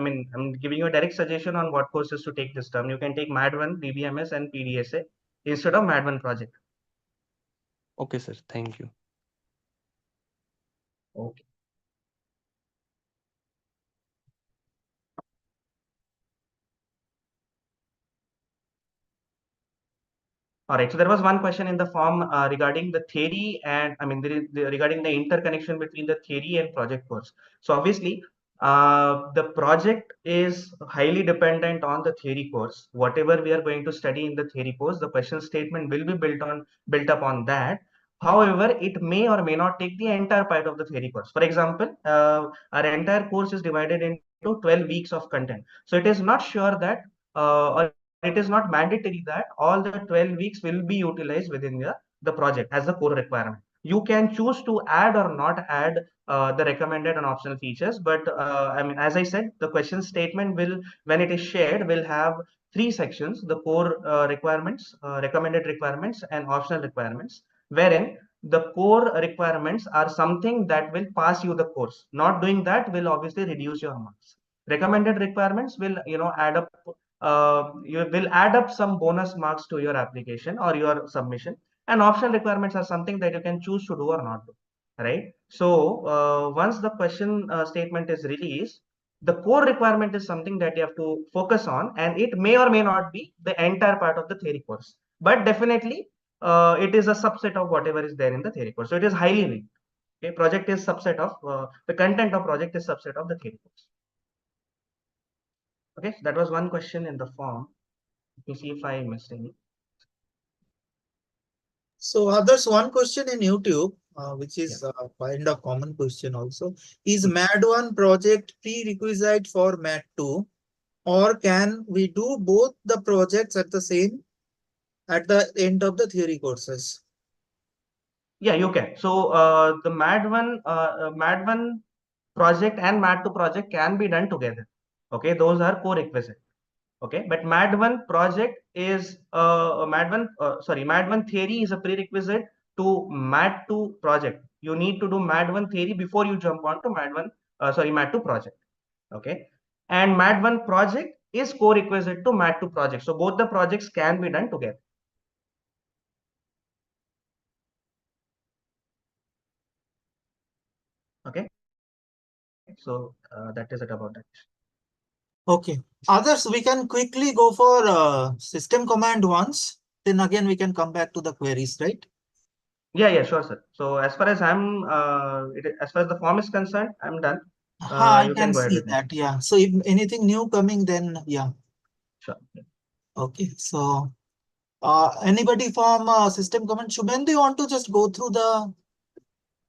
Speaker 5: mean, I'm giving you a direct suggestion on what courses to take this term. You can take MAD 1, DBMS, and PDSA instead of MAD 1 project.
Speaker 8: Okay, sir. Thank you.
Speaker 5: Okay. All right. So there was one question in the form regarding the theory and regarding the interconnection between the theory and project course. So obviously, the project is highly dependent on the theory course. Whatever we are going to study in the theory course, the question statement will be built up on that. However, it may or may not take the entire part of the theory course. For example, our entire course is divided into 12 weeks of content. So it is not sure that or it is not mandatory that all the 12 weeks will be utilized within the project as the core requirement. You can choose to add or not add the recommended and optional features. But as I said, the question statement will, when it is shared, will have three sections: the core requirements, recommended requirements, and optional requirements, wherein the core requirements are something that will pass you the course. Not doing that will obviously reduce your marks. Recommended requirements will, add up. You will add up some bonus marks to your application or your submission. And optional requirements are something that you can choose to do or not do, right? So once the question statement is released, the core requirement is something that you have to focus on, and it may or may not be the entire part of the theory course, but definitely it is a subset of whatever is there in the theory course. So it is highly linked. Okay, project is subset of the content of project is subset of the theory course. Okay, so that was one question in the form. Let me see if I missed any.
Speaker 1: So there's one question in YouTube, which is kind of common question also. Is MAD1 project prerequisite for MAD2, or can we do both the projects at the end of the theory courses?
Speaker 5: Yeah, you can. So the MAD1 project and MAD2 project can be done together. Okay, those are co-requisite. Okay, but MAD1 project is MAD1 theory is a prerequisite to MAD2 project. You need to do MAD1 theory before you jump on to MAD2 project. Okay, and MAD1 project is co-requisite to MAD2 project. So both the projects can be done together. Okay, so that is it about that.
Speaker 1: Okay. Others, we can quickly go for system command once. Then again, we can come back to the queries, right?
Speaker 5: Yeah, sure, sir. So as far as as far as the form is concerned, I'm done.
Speaker 1: I
Speaker 5: You
Speaker 1: can
Speaker 5: go ahead
Speaker 1: see
Speaker 5: with me.
Speaker 1: that. Yeah. So if anything new coming, then yeah.
Speaker 5: Sure.
Speaker 1: Okay. So anybody from system command? Shubhen, do you want to just go through the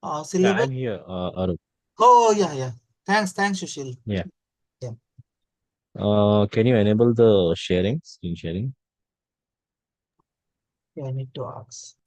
Speaker 10: Yeah,
Speaker 1: syllabus?
Speaker 10: I'm here, Arup.
Speaker 1: Oh, yeah. Thanks, Sushil.
Speaker 10: Yeah.
Speaker 1: Yeah.
Speaker 10: Can you enable the screen sharing?
Speaker 1: Yeah, I need to ask.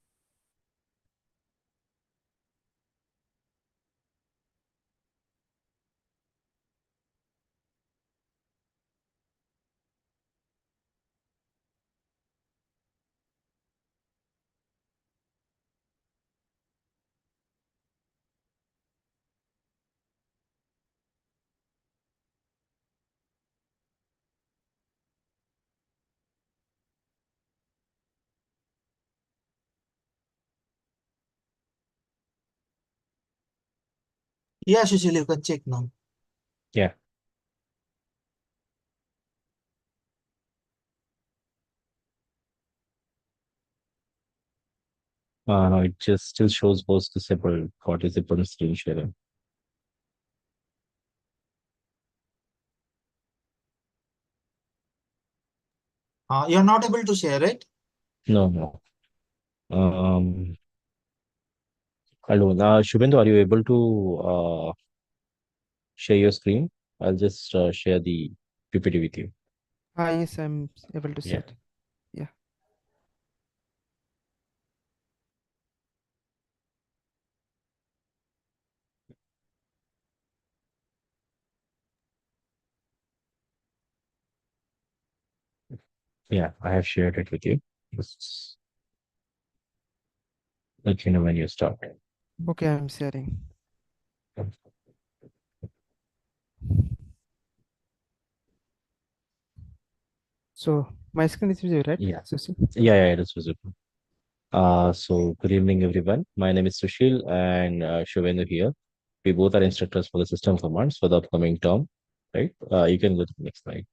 Speaker 1: Yeah, Sushil, you can check now.
Speaker 10: Yeah. No, it just still shows both disabled, got disabled screen sharing.
Speaker 1: You're not able to share it?
Speaker 10: No. Hello. Shubhendu, are you able to share your screen? I'll just share the PPT with you.
Speaker 3: Yes, I'm able to
Speaker 10: Yeah.
Speaker 3: set. Yeah.
Speaker 10: Yeah, I have shared it with you. Just let me know when you start.
Speaker 3: Okay, I'm sharing. So my screen is visible, right?
Speaker 10: Yeah.
Speaker 3: Sushil?
Speaker 10: Yeah, it is visible. So good evening, everyone. My name is Sushil and Shubhendu here. We both are instructors for the system commands for the upcoming term, right? You can go to the next slide.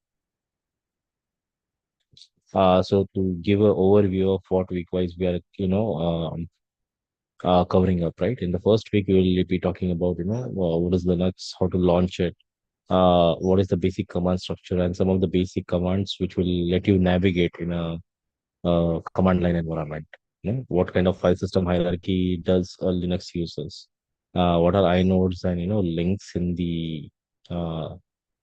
Speaker 10: So to give an overview of what week wise we are, covering up, right? In the first week, we will be talking about, what is Linux, how to launch it, what is the basic command structure, and some of the basic commands which will let you navigate in a command line environment. What kind of file system hierarchy does Linux uses? What are inodes and links uh,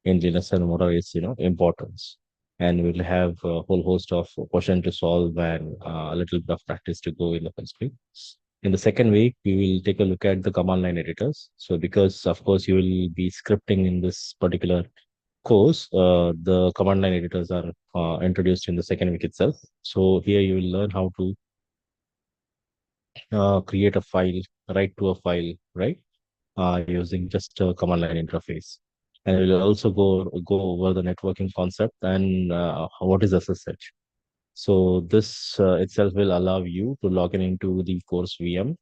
Speaker 10: in Linux, and what are its importance? And we'll have a whole host of question to solve and a little bit of practice to go in the first week. In the second week, we will take a look at the command line editors. So because of course you will be scripting in this particular course, the command line editors are introduced in the second week itself. So here you will learn how to create a file, write to a file, right? Using just a command line interface. And we'll also go over the networking concept and what is SSH. So this itself will allow you to log in into the course VM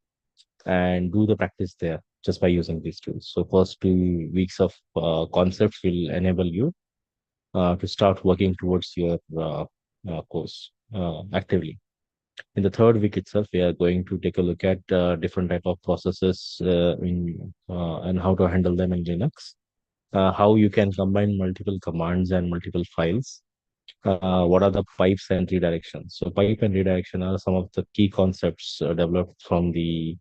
Speaker 10: and do the practice there just by using these tools. So first 2 weeks of concepts will enable you to start working towards your course actively. In the third week itself, we are going to take a look at different type of processes and how to handle them in Linux. How you can combine multiple commands and multiple files. What are the pipes and redirections? So pipe and redirection are some of the key concepts developed from the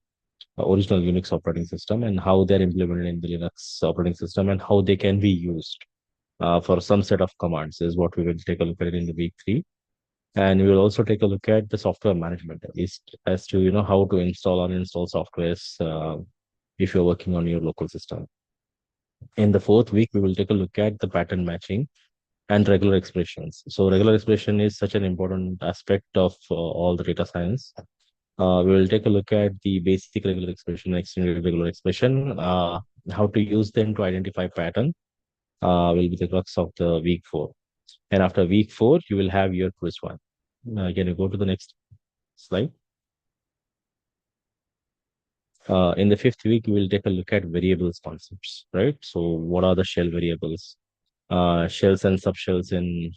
Speaker 10: original Unix operating system, and how they're implemented in the Linux operating system, and how they can be used for some set of commands is what we will take a look at in the week 3. And we will also take a look at the software management as to how to install or uninstall softwares if you're working on your local system. In the fourth week, we will take a look at the pattern matching and regular expressions. So regular expression is such an important aspect of all the data science. We will take a look at the basic regular expression and extended regular expression, how to use them to identify pattern will be the crux of the week 4. And after week 4, you will have your quiz 1. Can you go to the next slide? In the 5th week, we will take a look at variables concepts, right? So what are the shell variables? Shells and subshells in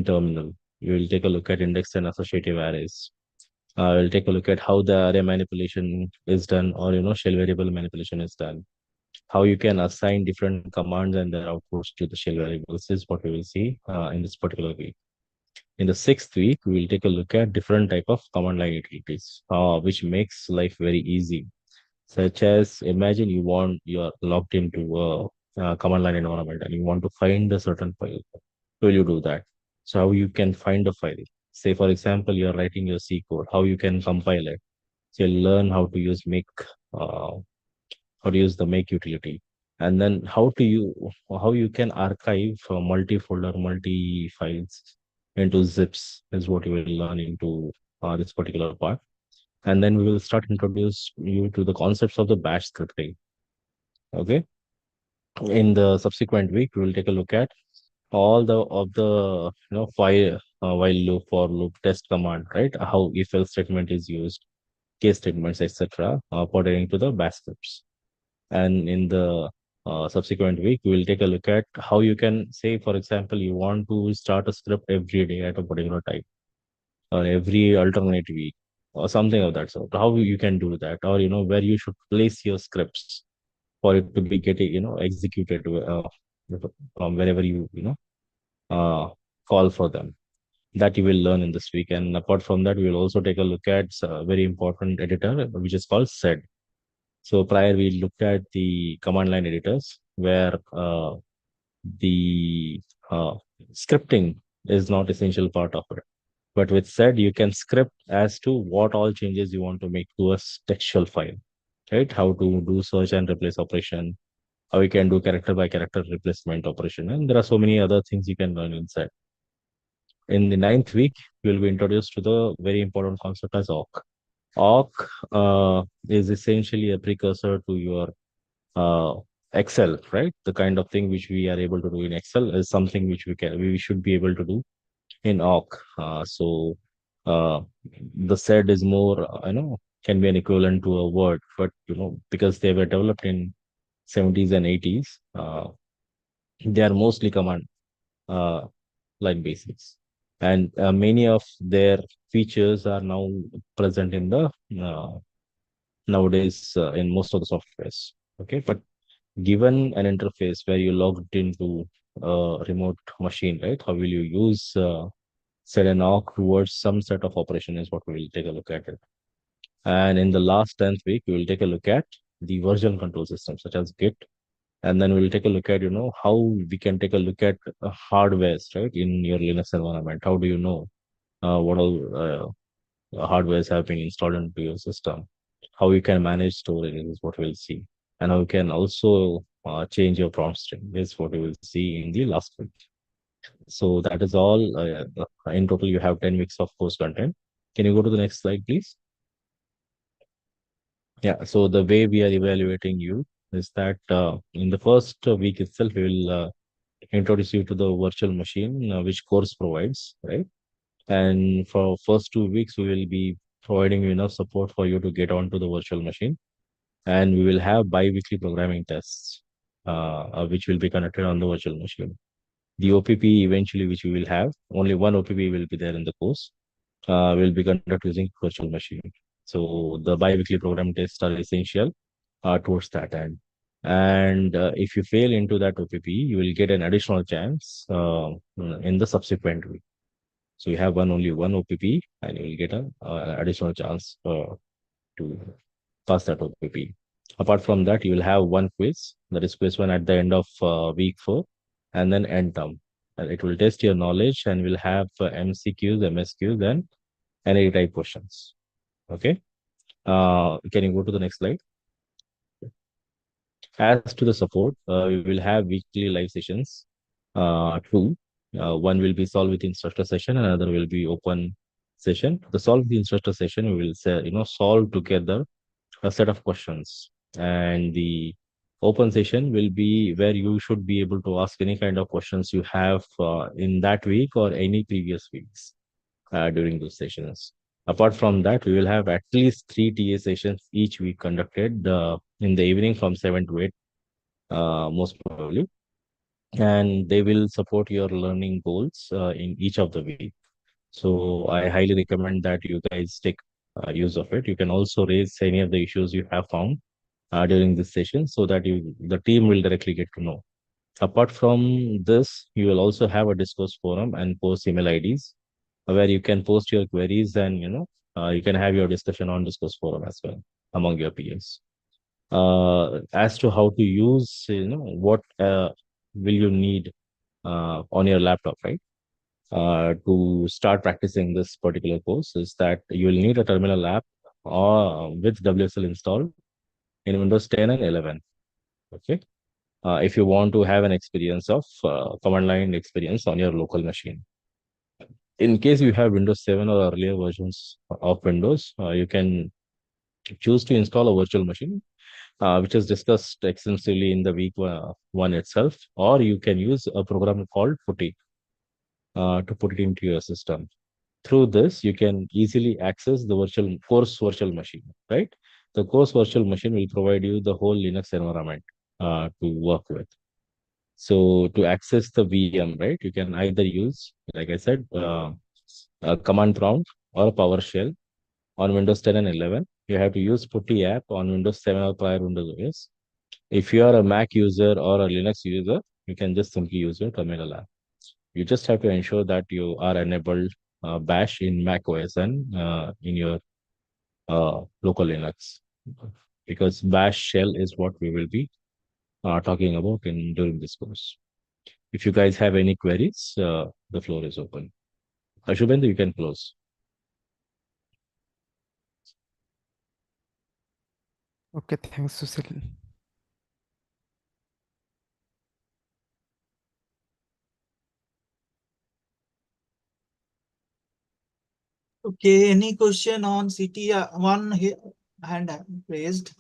Speaker 10: terminal. We will take a look at index and associative arrays. We'll take a look at how the array manipulation is done, or shell variable manipulation is done. How you can assign different commands and their outputs to the shell variables is what we will see in this particular week. In the 6th week, we will take a look at different type of command line utilities, which makes life very easy. Such as, imagine you're logged into a command line environment and you want to find a certain file. Will you do that? So how you can find a file? Say, for example, you're writing your C code, how you can compile it. So you'll learn how to use the make utility, and then how you can archive multi-folder, multi-files into zips is what you will learn into this particular part. And then we will start introduce you to the concepts of the bash scripting. Okay. In the subsequent week, we will take a look at all the while loop, for loop, test command, right? How if else statement is used, case statements, etc. Pertaining to the bash scripts. And in the subsequent week, we will take a look at how you can say, for example, you want to start a script every day at a particular time, or every alternate week, or something of that sort. How you can do that, or where you should place your scripts for it to be getting executed from wherever you call for them. That you will learn in this week. And apart from that, we will also take a look at a very important editor, which is called sed. So prior we looked at the command line editors, where the scripting is not essential part of it. But with sed, you can script as to what all changes you want to make to a textual file, right? How to do search and replace operation, how you can do character by character replacement operation. And there are so many other things you can learn inside. In the 9th week, you will be introduced to the very important concept as awk. Awk is essentially a precursor to your Excel, right? The kind of thing which we are able to do in Excel is something which we should be able to do in awk. So the sed is more, can be an equivalent to a word, but because they were developed in 70s and 80s, they are mostly command line basics. And many of their features are now present in the nowadays in most of the softwares. Okay, but given an interface where you logged into a remote machine, right? How will you use set an awk towards some set of operation is what we will take a look at it. And in the last 10th week, we will take a look at the version control system such as Git. And then we'll take a look at, how we can take a look at hardwares, right? In your Linux environment. How do you know what all hardwares have been installed into your system? How you can manage storage is what we'll see. And how you can also change your prompt string is what we will see in the last week. So that is all. In total, you have 10 weeks of course content. Can you go to the next slide, please? Yeah, so the way we are evaluating you is that in the first week itself, we will introduce you to the virtual machine, which course provides, right? And for first 2 weeks, we will be providing you enough support for you to get onto the virtual machine. And we will have bi-weekly programming tests, which will be conducted on the virtual machine. The OPP eventually, which we will have, only one OPP will be there in the course, will be conducted using virtual machine. So the bi-weekly program tests are essential towards that end. And if you fail into that OPP, you will get an additional chance in the subsequent week. So you have only one OPP, and you will get an additional chance to pass that OPP. Apart from that, you will have one quiz, that is quiz 1 at the end of week 4, and then end term. And it will test your knowledge and will have MCQs, MSQs, and any type questions. Okay. Can you go to the next slide? As to the support, we will have weekly live sessions. Two. One will be solve with instructor session, and another will be open session. The solve with instructor session, we will say, solve together a set of questions, and the open session will be where you should be able to ask any kind of questions you have in that week or any previous weeks during those sessions. Apart from that, we will have at least 3 TA sessions each week conducted in the evening from 7 to 8, most probably. And they will support your learning goals in each of the week. So I highly recommend that you guys take use of it. You can also raise any of the issues you have found during this session so that the team will directly get to know. Apart from this, you will also have a Discourse forum and post email IDs where you can post your queries, and you can have your discussion on Discourse forum as well among your peers. As to how to use, what will you need on your laptop, right? To start practicing this particular course is that you will need a terminal app with WSL installed in Windows 10 and 11. Okay. If you want to have an experience of command line experience on your local machine. In case you have Windows 7 or earlier versions of Windows, you can choose to install a virtual machine, which is discussed extensively in the week 1 itself, or you can use a program called Putty to put it into your system. Through this, you can easily access the course virtual machine, right? The course virtual machine will provide you the whole Linux environment to work with. So to access the VM, right, you can either use, like I said, a command prompt or a PowerShell on Windows 10 and 11. You have to use Putty app on Windows 7 or prior Windows OS. If you are a Mac user or a Linux user, you can just simply use your terminal app. You just have to ensure that you are enabled Bash in Mac OS and in your local Linux, because Bash shell is what we will be talking about during this course. If you guys have any queries, the floor is open. Shubhendu, you can close.
Speaker 3: Okay, thanks, Sushil.
Speaker 1: Okay, any question on CT? One hand raised.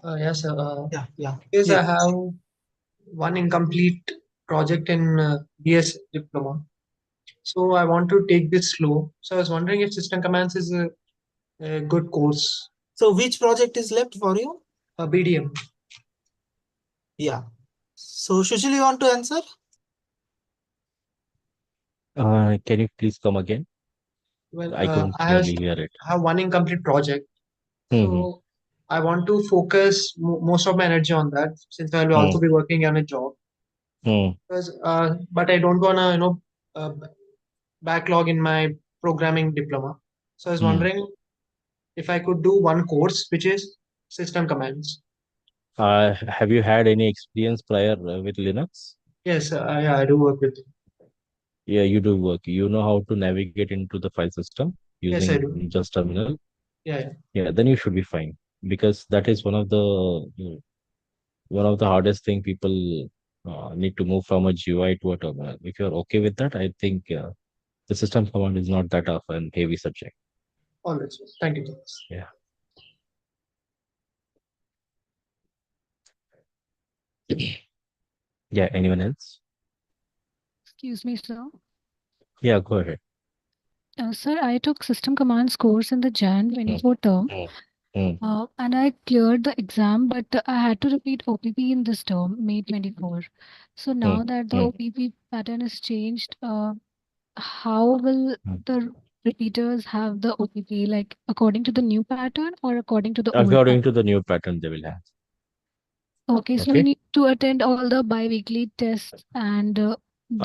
Speaker 11: Yes, sir.
Speaker 1: Yeah.
Speaker 11: Because I
Speaker 1: Yeah.
Speaker 11: have one incomplete project in BS diploma. So I want to take this slow. So I was wondering if System Commands is a good course.
Speaker 1: So which project is left for you?
Speaker 11: BDM.
Speaker 1: Yeah. So Sushil, you want to answer?
Speaker 10: Can you please come again?
Speaker 11: Well,
Speaker 10: I couldn't
Speaker 11: I have
Speaker 10: clearly hear it.
Speaker 11: one incomplete project.
Speaker 10: Mm-hmm.
Speaker 11: So I want to focus most of my energy on that since I will also be working on a job. Because, but I don't want to, backlog in my programming diploma. So I was wondering if I could do one course, which is system commands.
Speaker 10: Have you had any experience prior with Linux?
Speaker 11: Yes, yeah, I do work with.
Speaker 10: Yeah, you do work. You know how to navigate into the file system
Speaker 11: Yes, I do.
Speaker 10: using just terminal.
Speaker 11: Yeah.
Speaker 10: Yeah, then you should be fine, because that is one of the hardest thing people need to move from a GUI to a terminal. If you're okay with that, I think the system command is not that of an heavy subject.
Speaker 11: All right, sir. Thank you.
Speaker 10: Yeah. Yeah, anyone else?
Speaker 12: Excuse me, sir.
Speaker 10: Yeah, go ahead.
Speaker 12: Sir, I took system commands course in the Jan 24 term. And I cleared the exam, but I had to repeat OPP in this term, May 24. So now that the OPP pattern is changed, how will the repeaters have the OPP, like according to the new pattern or according to the old
Speaker 10: According
Speaker 12: pattern?
Speaker 10: to the new pattern they will have.
Speaker 12: Okay, so we need to attend all the bi-weekly tests and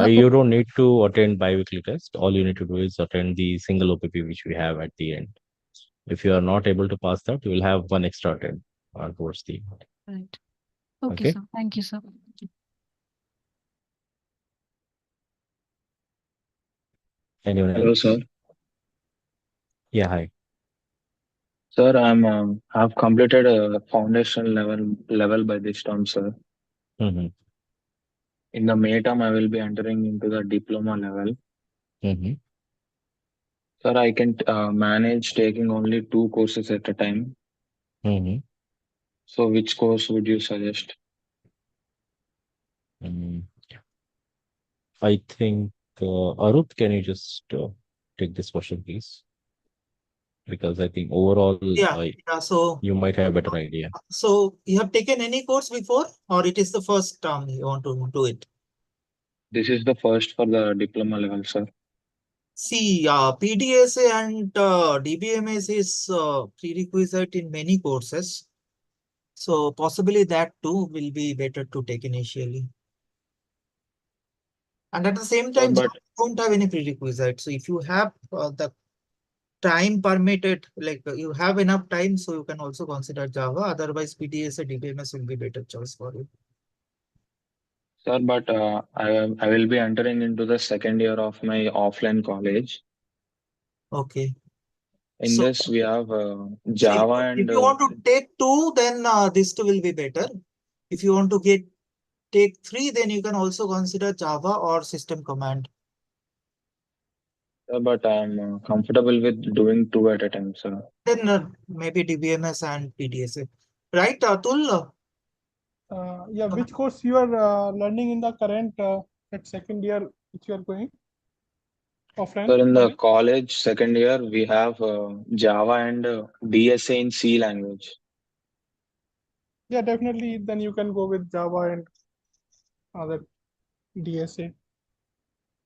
Speaker 10: You don't need to attend bi-weekly test. All you need to do is attend the single OPP which we have at the end. If you are not able to pass that, you will have one extra attempt towards the end.
Speaker 12: Right. Okay, sir. Thank you, sir.
Speaker 10: Anyone
Speaker 13: Hello,
Speaker 10: else?
Speaker 13: sir.
Speaker 10: Yeah, hi.
Speaker 13: Sir, I've completed a foundation level by this term, sir. In the May term, I will be entering into the diploma level. Sir, I can manage taking only 2 courses at a time. So, which course would you suggest?
Speaker 10: I think Arup, can you just take this question, please? Because I think overall,
Speaker 1: So
Speaker 10: you might have a better idea.
Speaker 1: So you have taken any course before, or it is the first time you want to do it?
Speaker 13: This is the first for the diploma level, sir.
Speaker 1: See, PDSA and DBMS is prerequisite in many courses. So possibly that too will be better to take initially. And at the same time, you don't have any prerequisite. So if you have the time permitted, like you have enough time, so you can also consider Java. Otherwise, PDSA, DBMS will be better choice for you.
Speaker 13: Sir, but I will be entering into the second year of my offline college.
Speaker 1: Okay.
Speaker 13: In this, we have Java and...
Speaker 1: If you want to take 2, then this 2 will be better. If you want to take 3, then you can also consider Java or system command.
Speaker 13: But I'm comfortable with doing 2 at a time, sir.
Speaker 1: Then maybe DBMS and PDSA. Right, Atul?
Speaker 2: Yeah, which course you are learning in the current at second year, which you are going? Offline?
Speaker 13: So in the college second year, we have Java and DSA in C language.
Speaker 2: Yeah, definitely. Then you can go with Java and other DSA,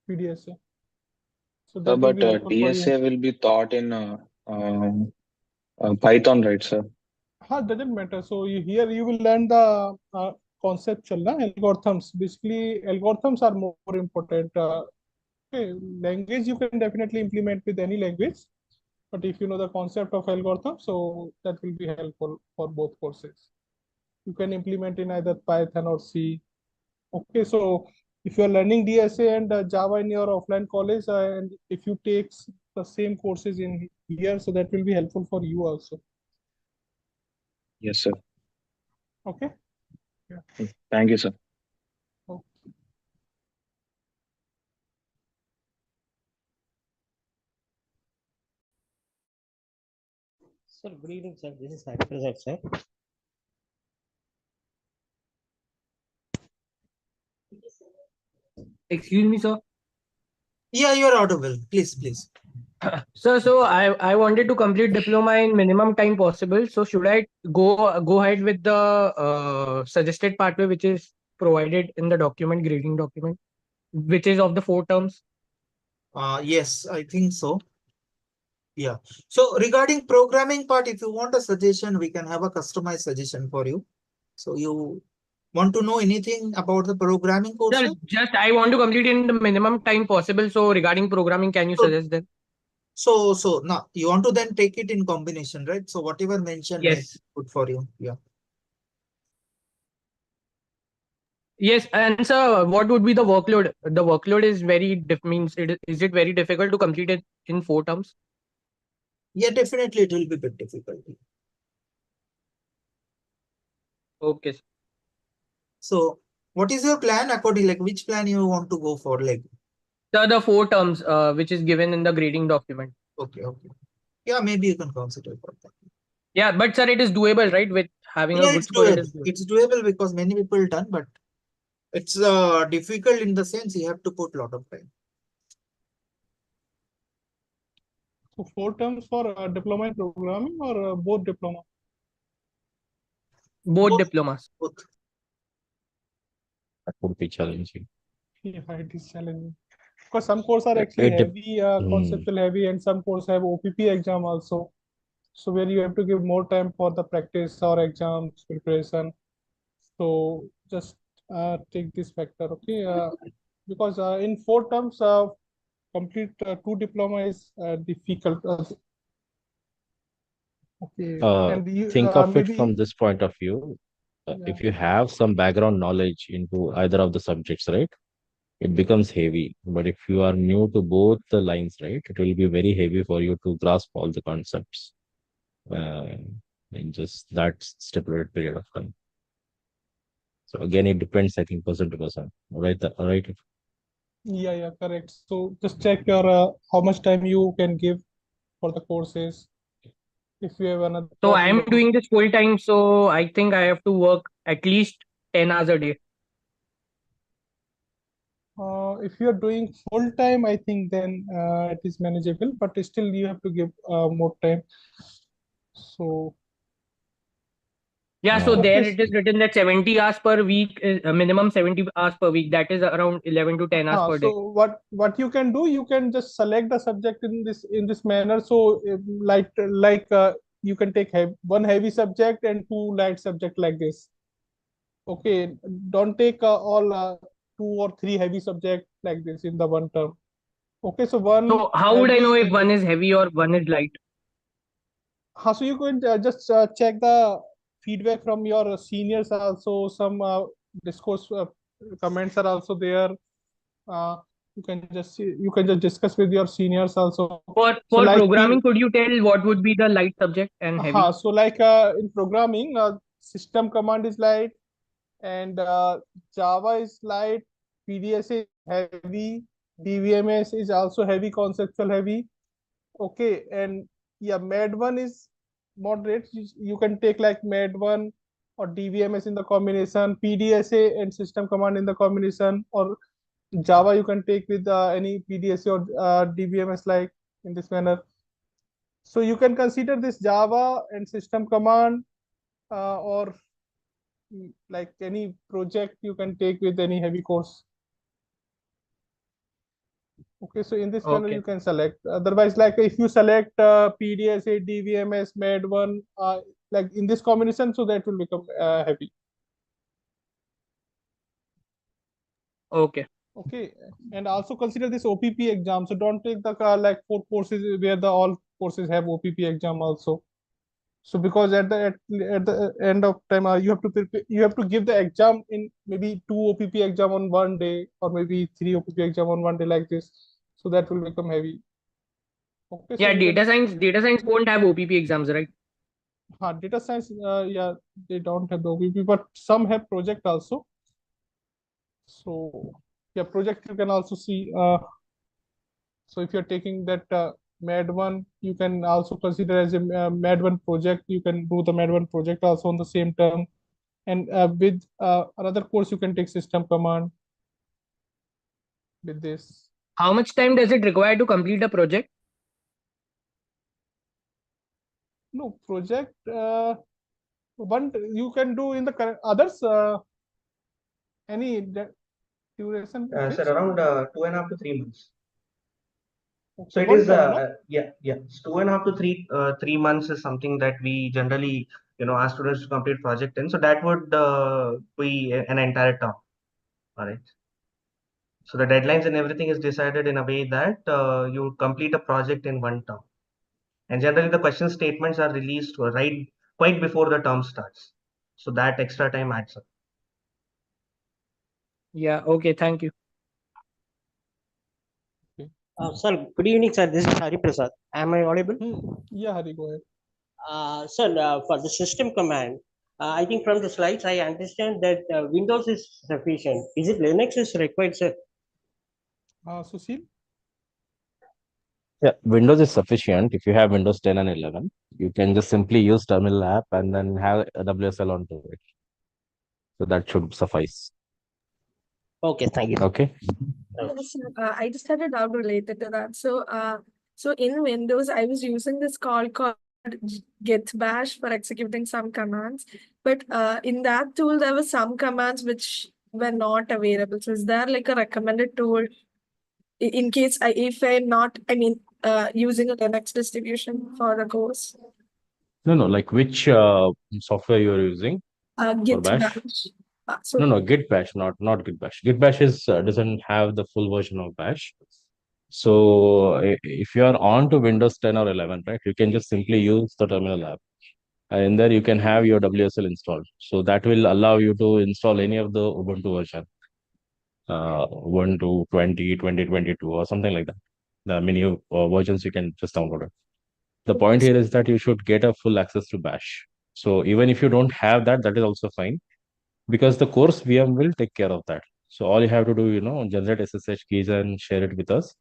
Speaker 2: PDSA. So that
Speaker 13: but
Speaker 2: will be helpful for you.
Speaker 13: DSA will be taught in Python, right, sir?
Speaker 2: Doesn't matter. So here you will learn the conceptual algorithms. Basically, algorithms are more important. Okay, language you can definitely implement with any language, but if you know the concept of algorithm, so that will be helpful for both courses. You can implement in either Python or C. Okay, so if you are learning DSA and Java in your offline college, and if you take the same courses in here, so that will be helpful for you also.
Speaker 13: Yes, sir.
Speaker 2: Okay. Yeah.
Speaker 13: Thank you, sir.
Speaker 2: Okay.
Speaker 14: Sir, good evening, sir. This is Prasad, sir.
Speaker 15: Excuse me, sir.
Speaker 1: Yeah, you are audible. Please, please.
Speaker 15: Sir, so I wanted to complete diploma in minimum time possible. So should I go ahead with the suggested pathway which is provided in the document, grading document, which is of the 4 terms?
Speaker 1: Yes, I think so. Yeah. So regarding programming part, if you want a suggestion, we can have a customized suggestion for you. So you want to know anything about the programming
Speaker 15: Sir,
Speaker 1: courses?
Speaker 15: just I want to complete in the minimum time possible. So regarding programming, can you suggest them?
Speaker 1: So now you want to then take it in combination, right? So whatever mentioned may be
Speaker 15: Yes.
Speaker 1: good for you. Yeah.
Speaker 15: Yes, and sir, what would be the workload? The workload is is it very difficult to complete it in 4 terms?
Speaker 1: Yeah, definitely it will be a bit difficult.
Speaker 15: Okay.
Speaker 1: So what is your plan according, like which plan you want to go for? Like,
Speaker 15: Sir, the 4 terms which is given in the grading document.
Speaker 1: okay. Yeah, maybe you can consider for that.
Speaker 15: Yeah, but sir, it is doable, right? With having a
Speaker 1: Yeah,
Speaker 15: good
Speaker 1: it's
Speaker 15: score, it
Speaker 1: doable.
Speaker 15: is doable.
Speaker 1: It's doable because many people done, but it's difficult in the sense you have to put a lot of time.
Speaker 2: So 4 terms for diploma in programming or both diploma?
Speaker 15: Both diplomas.
Speaker 1: Both.
Speaker 10: That would be challenging.
Speaker 2: Yeah, it is challenging. Because some courses are actually heavy, conceptual heavy, and some courses have OPP exam also. So where you have to give more time for the practice or exams preparation. So just take this factor, okay? Because in 4 terms, complete 2 diploma is difficult. Okay, and you
Speaker 10: Think of it
Speaker 2: maybe
Speaker 10: from this point of view.
Speaker 2: yeah.
Speaker 10: If you have some background knowledge into either of the subjects, right, it becomes heavy. But if you are new to both the lines, right, it will be very heavy for you to grasp all the concepts in just that stipulated period of time. So again, it depends, I think, person to person. Right? Right.
Speaker 2: Yeah, correct. So just check your how much time you can give for the courses. If you have another
Speaker 15: So
Speaker 2: job
Speaker 15: I
Speaker 2: in
Speaker 15: am
Speaker 2: the
Speaker 15: doing this full time, so I think I have to work at least 10 hours a day.
Speaker 2: if you are doing full time, I think then it is manageable, but still you have to give more time. So
Speaker 15: Yeah, so
Speaker 2: okay.
Speaker 15: there it is written that 70 hours per week is a minimum 70 hours per week. That is around 11 to 10 hours per day.
Speaker 2: So what you can do, you can just select the subject in this manner. So you can take one heavy subject and 2 light subject like this. Okay, don't take all 2 or 3 heavy subject like this in the one term. Okay, so one
Speaker 15: So how would I know if one is heavy or one is light?
Speaker 2: so you can just check the feedback from your seniors also. Some discourse comments are also there. You can just discuss with your seniors also.
Speaker 15: For
Speaker 2: So like
Speaker 15: programming, could you tell what would be the light subject and heavy?
Speaker 2: so like in programming, system command is light, and Java is light, PDSA is heavy, DBMS is also heavy, conceptual heavy. Okay, and yeah, MAD1 is moderate. You can take like MAD1 or DBMS in the combination, PDSA and system command in the combination, or Java you can take with any PDSA or DBMS like in this manner. So you can consider this Java and system command or like any project you can take with any heavy course. Okay, so in this manner you can select. Otherwise, like if you select PDSA, DBMS, MAD1, like in this combination, so that will become heavy.
Speaker 15: Okay.
Speaker 2: Okay, and also consider this OPP exam. So don't take the like 4 courses where the all courses have OPP exam also. So because at the end of time you have to prepare, you have to give the exam in maybe 2 OPP exam on one day or maybe 3 OPP exam on one day like this. So that will become heavy. Okay,
Speaker 15: yeah, data science won't have OPP exams, right?
Speaker 2: Data science, yeah, they don't have the OPP, but some have project also. So yeah, project you can also see. So if you're taking that MAD1, you can also consider as a MAD1 project. You can do the MAD1 project also on the same term. And with another course, you can take system command with this.
Speaker 15: How much time does it require to complete a project?
Speaker 2: No, project, one you can do in the current others, any duration.
Speaker 5: Sir, around 2.5 to 3 months. So it
Speaker 2: One
Speaker 5: is
Speaker 2: term, no?
Speaker 5: yeah. It's 2.5 to 3 months is something that we generally ask students to complete project in. So that would be an entire term. All right. So the deadlines and everything is decided in a way that you complete a project in one term. And generally the question statements are released right quite before the term starts. So that extra time adds up.
Speaker 15: Yeah. Okay. Thank you.
Speaker 14: Sir, good evening, sir. This is Hari Prasad. Am I audible?
Speaker 2: Yeah, Hari, go ahead.
Speaker 14: Sir, for the system command, I think from the slides, I understand that Windows is sufficient. Is it Linux is required, sir?
Speaker 2: Sushil?
Speaker 10: Yeah, Windows is sufficient. If you have Windows 10 and 11, you can just simply use terminal app and then have a WSL onto it. So that should suffice.
Speaker 14: Okay, thank you.
Speaker 10: Okay.
Speaker 9: Yes, I just had a doubt related to that. So in Windows, I was using this called git bash for executing some commands, but in that tool there were some commands which were not available. So is there like a recommended tool in case if I'm not, using a Linux distribution for the course?
Speaker 10: No, like which software you're using for
Speaker 9: Git
Speaker 10: Bash?
Speaker 9: bash.
Speaker 10: No, Git Bash, not Git Bash. Git Bash is doesn't have the full version of Bash. So if you are on to Windows 10 or 11, right, you can just simply use the terminal app. And in there you can have your WSL installed. So that will allow you to install any of the Ubuntu version, 1 to 20, 2022 or something like that. The many versions you can just download it. The point here is that you should get a full access to Bash. So even if you don't have that, that is also fine, because the course VM will take care of that. So all you have to do, generate SSH keys and share it with us,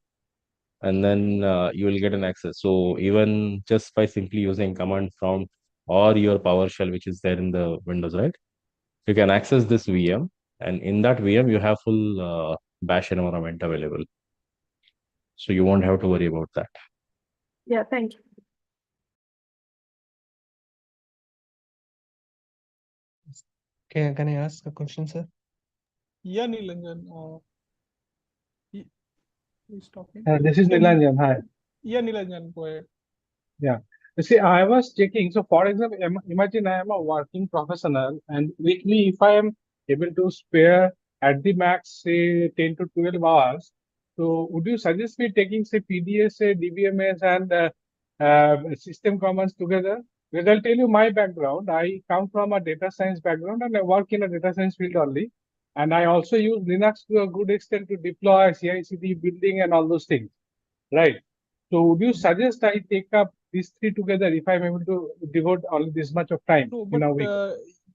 Speaker 10: and then you will get an access. So even just by simply using command prompt or your PowerShell, which is there in the Windows, right, you can access this VM, and in that VM you have full Bash environment available. So you won't have to worry about that.
Speaker 9: Yeah, thank you.
Speaker 16: Can I ask a question, sir?
Speaker 2: Yeah, Nilanjan. He's talking.
Speaker 17: This is Nilanjan. Hi.
Speaker 2: Yeah, Nilanjan, go ahead.
Speaker 17: Yeah. You see, I was checking. So, for example, imagine I am a working professional, and weekly, if I am able to spare at the max, say 10 to 12 hours, so would you suggest me taking, say, PDSA, DBMS, and system commands together? Because I'll tell you my background. I come from a data science background, and I work in a data science field only. And I also use Linux to a good extent to deploy CI/CD building and all those things, right? So would you suggest I take up these three together if I'm able to devote only this much of time in a week?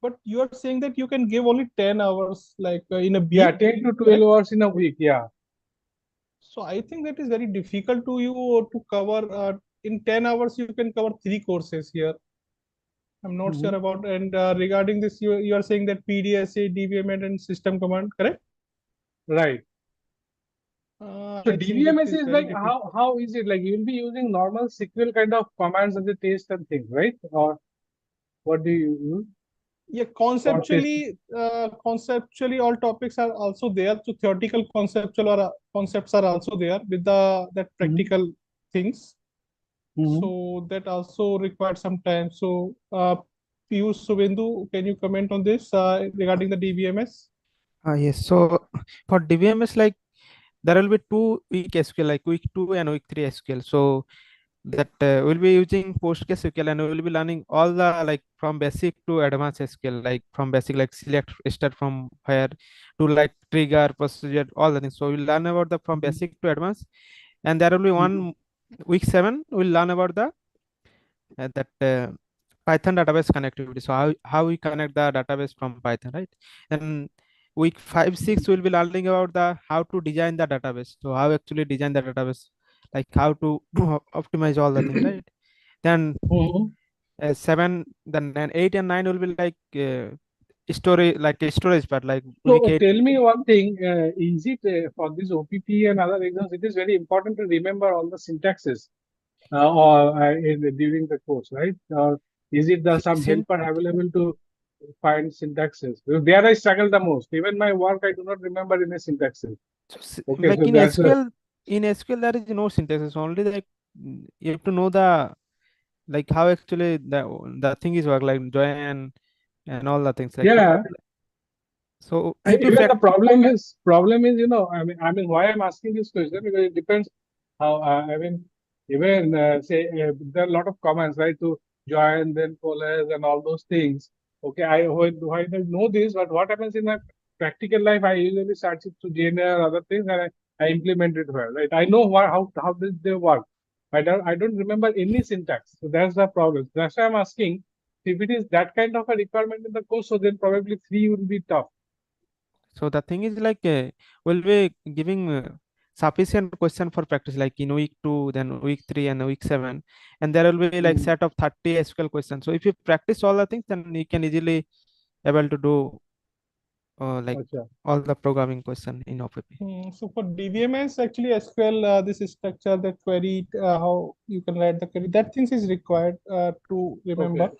Speaker 2: But you are saying that you can give only 10 hours like in a week?
Speaker 17: Yeah, 10 to 12 hours in a week, yeah.
Speaker 2: So I think that is very difficult to you to cover. In 10 hours, you can cover 3 courses here. I'm not sure about, and regarding this, you are saying that PDSA, DBMS, and system command, correct?
Speaker 17: Right. So
Speaker 2: I
Speaker 17: DBMS is like, how is it? Like you'll be using normal SQL kind of commands as a test and things, right? Or what do you use?
Speaker 2: Yeah, conceptually, all topics are also there. So theoretical concepts are also there with that practical things. So that also requires some time. So Piyush, Subhendu, can you comment on this regarding the DBMS?
Speaker 3: Yes. So for DBMS, like there will be 2 week SQL, like week 2 and week 3 SQL. So that we'll be using PostgreSQL, and we'll be learning all the like from basic to advanced SQL, like from basic like select, start from where to like trigger, procedure, all the things. So we'll learn about the from basic to advanced, and there will be one week 7 we'll learn about the Python database connectivity. So how we connect the database from Python, right? And week 5, 6 we'll be learning about the how to design the database. So how actually design the database, like how to optimize all the things, right? Then 7, then 8 and 9 will be like storage, like a storage part, like
Speaker 17: so
Speaker 3: week 8.
Speaker 17: Tell me one thing, is it for this OPT and other exams, it is very important to remember all the syntaxes during the course, right? Or is it some helper available to find syntaxes? There I struggle the most. Even my work, I do not remember any syntaxes.
Speaker 3: Okay, like in SQL, In SQL there is no syntax. It's only like you have to know the like how actually the thing is work, like join and all the things. Like
Speaker 17: Yeah.
Speaker 3: so if you
Speaker 17: Even the problem is, I mean, why I'm asking this question, because it depends how, even say there are a lot of commands, right, to join, then college, and all those things. Okay, I know this, but what happens in my practical life? I usually search it to JNA or other things, and I implement it well, right? I know how did they work. I don't remember any syntax, so that's the problem. That's why I'm asking if it is that kind of a requirement in the course, so then probably 3 will be tough.
Speaker 3: So the thing is like we'll be giving sufficient question for practice, like in week 2, then week 3, and week 7, and there will be like set of 30 SQL questions. So if you practice all the things, then you can easily able to do like all the programming question in OPP.
Speaker 2: So for DBMS, actually SQL, this is structure, the query, how you can write the query, that things is required to remember.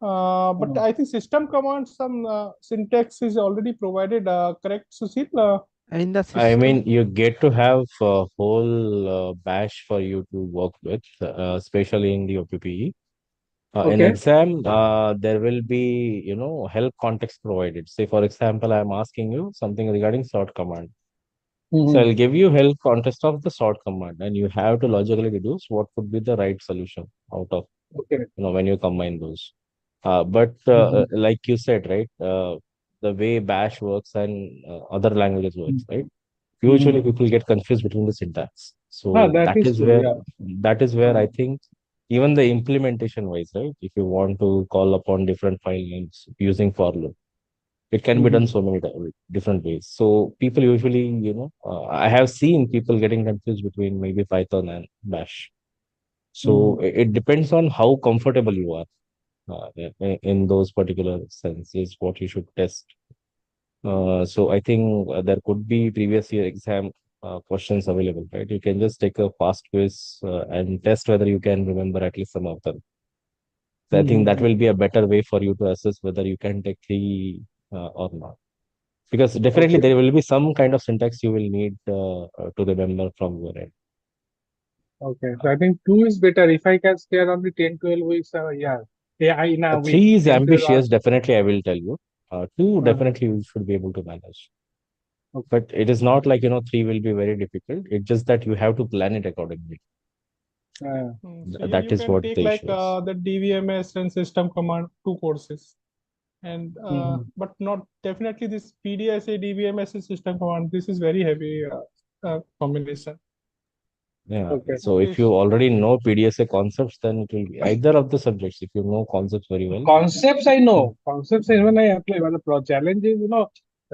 Speaker 2: But I think system commands, some syntax is already provided, correct, Sushil?
Speaker 3: In the
Speaker 10: I mean, you get to have a whole bash for you to work with, especially in the OPPE. In exam, there will be, help context provided. Say, for example, I'm asking you something regarding sort command. So I'll give you help context of the sort command, and you have to logically deduce what could be the right solution out of, when you combine those. But like you said, right, the way bash works and other languages works, right? Usually people get confused between the syntax. So
Speaker 17: that is true,
Speaker 10: that is where I think even the implementation wise, right? If you want to call upon different file names using for loop, it can be done so many different ways. So people usually, I have seen people getting confused between maybe Python and Bash. So it depends on how comfortable you are in those particular senses, what you should test. So I think there could be previous year exam questions available, right? You can just take a fast quiz and test whether you can remember at least some of them. So I think that will be a better way for you to assess whether you can take 3 or not. Because definitely there will be some kind of syntax you will need to remember from your end.
Speaker 17: Okay, so I think 2 is better. If I can stay around the 10, 12 weeks, in a week.
Speaker 10: 3 is
Speaker 17: 10, 12
Speaker 10: ambitious,
Speaker 17: hours.
Speaker 10: definitely, I will tell you. 2 definitely you should be able to manage. But it is not like, 3 will be very difficult. It's just that you have to plan it accordingly.
Speaker 2: So
Speaker 10: That
Speaker 2: you
Speaker 10: is
Speaker 2: can
Speaker 10: what
Speaker 2: take
Speaker 10: the
Speaker 2: like
Speaker 10: issue is.
Speaker 2: the DBMS and system command, 2 courses. And but not definitely this PDSA, DBMS and system command. This is very heavy combination.
Speaker 10: Yeah. So if you already know PDSA concepts, then it will be either of the subjects. If you know concepts very well.
Speaker 17: Concepts I know. Concepts when I apply. But the challenge is,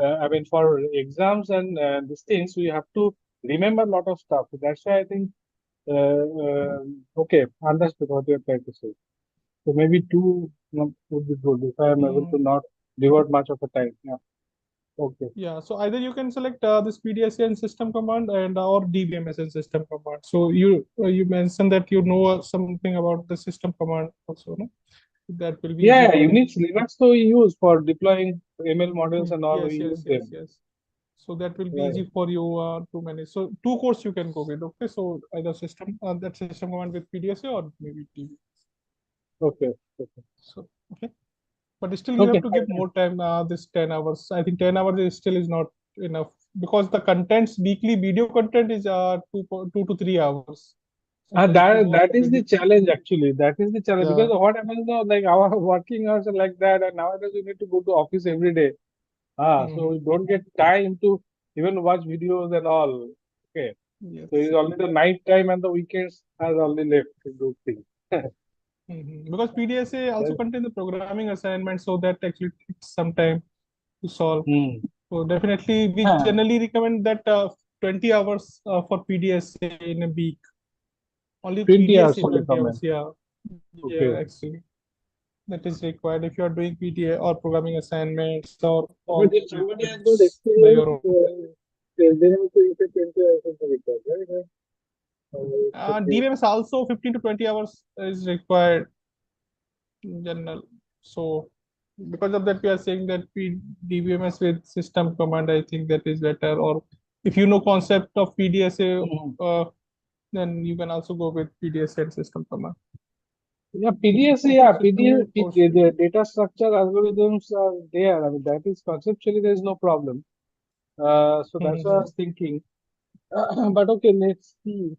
Speaker 17: I mean, for exams and these things, we have to remember a lot of stuff. That's why I think, okay, understood what you're trying to say. So maybe 2 would be good if I am able to not devote much of a time. Yeah. Okay.
Speaker 2: Yeah, so either you can select this PDSA and system command and or DBMS and system command. So you mentioned that you know something about the system command also, no? That will be
Speaker 17: Yeah, Unix Linux so we use for deploying ML models and all.
Speaker 2: Yes. So that will be easy for you to manage. So 2 course you can go with. Okay, so either system that system command with PDSA or maybe DBMS.
Speaker 17: Okay.
Speaker 2: So okay. But still you have to give more time, this 10 hours. I think 10 hours still is not enough because the contents, weekly video content is 2 to 3 hours. So
Speaker 17: that is the challenge actually. That is the challenge because what happens now, like our working hours are like that, and nowadays you need to go to office every day. So you don't get time to even watch videos and all. Okay.
Speaker 2: Yes.
Speaker 17: So it's only the night time and the weekends are only left to do things.
Speaker 2: Because PDSA also contains the programming assignment, so that actually takes some time to solve. So definitely, we generally recommend that 20 hours for PDSA in a week. Only
Speaker 17: 20 hours,
Speaker 2: 20 hours, yeah. Yeah, actually. That is required if you are doing PTA or programming assignments or
Speaker 17: but if somebody has got experience, then also you say 20 hours required, right?
Speaker 2: DBMS also 15 to 20 hours is required in general. So because of that, we are saying that DBMS with system command, I think that is better, or if you know concept of PDSA, then you can also go with PDSA and system command.
Speaker 17: Yeah, PDSA,
Speaker 2: Okay,
Speaker 17: yeah,
Speaker 2: so two courses.
Speaker 17: the data structure algorithms are there. I mean, that is conceptually there is no problem. So that's what I was thinking. But okay, let's see.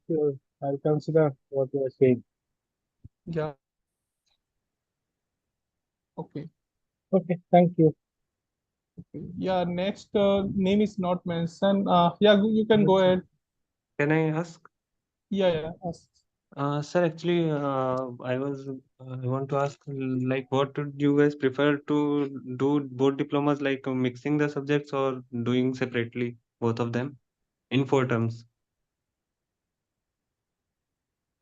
Speaker 17: Sure, I'll consider what you are saying.
Speaker 2: Yeah. Okay.
Speaker 17: Okay, thank you.
Speaker 2: Okay. Yeah, next name is not mentioned. Yeah, you can go ahead.
Speaker 8: Can I ask?
Speaker 2: Yeah, ask.
Speaker 8: Sir, actually, I want to ask, like, what would you guys prefer to do both diplomas, like mixing the subjects or doing separately, both of them, in 4 terms?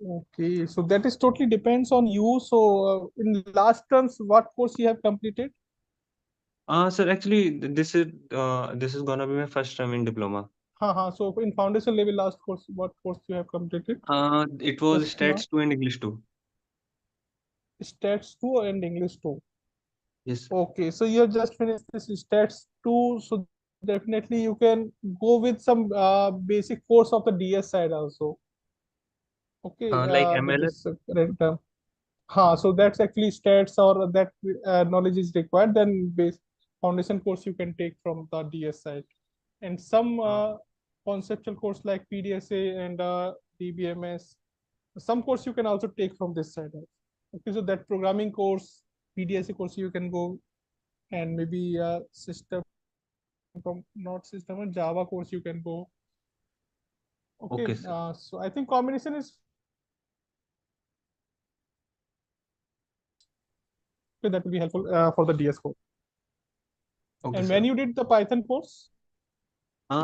Speaker 2: Okay, so that is totally depends on you. So in last terms, what course you have completed?
Speaker 8: Sir, actually, this is gonna be my first term in diploma.
Speaker 2: So in foundation level last course, what course you have completed?
Speaker 8: It was
Speaker 2: Just
Speaker 8: Stats 2 and English 2.
Speaker 2: Stats 2 and English 2.
Speaker 8: Yes.
Speaker 2: Okay, so you have just finished this Stats 2, so definitely you can go with some basic course of the DS side also. Okay,
Speaker 8: Like
Speaker 2: with
Speaker 8: MLS.
Speaker 2: this current term. So that's actually stats or that knowledge is required. Then base foundation course you can take from the DS side, and some conceptual course like PDSA and DBMS. Some course you can also take from this side. Okay, so that programming course, PDSA course you can go, and maybe system from not system and Java course you can go. Okay, so I think combination is that will be helpful for the DS course.
Speaker 8: Okay,
Speaker 2: And
Speaker 8: sir.
Speaker 2: when you did the Python course?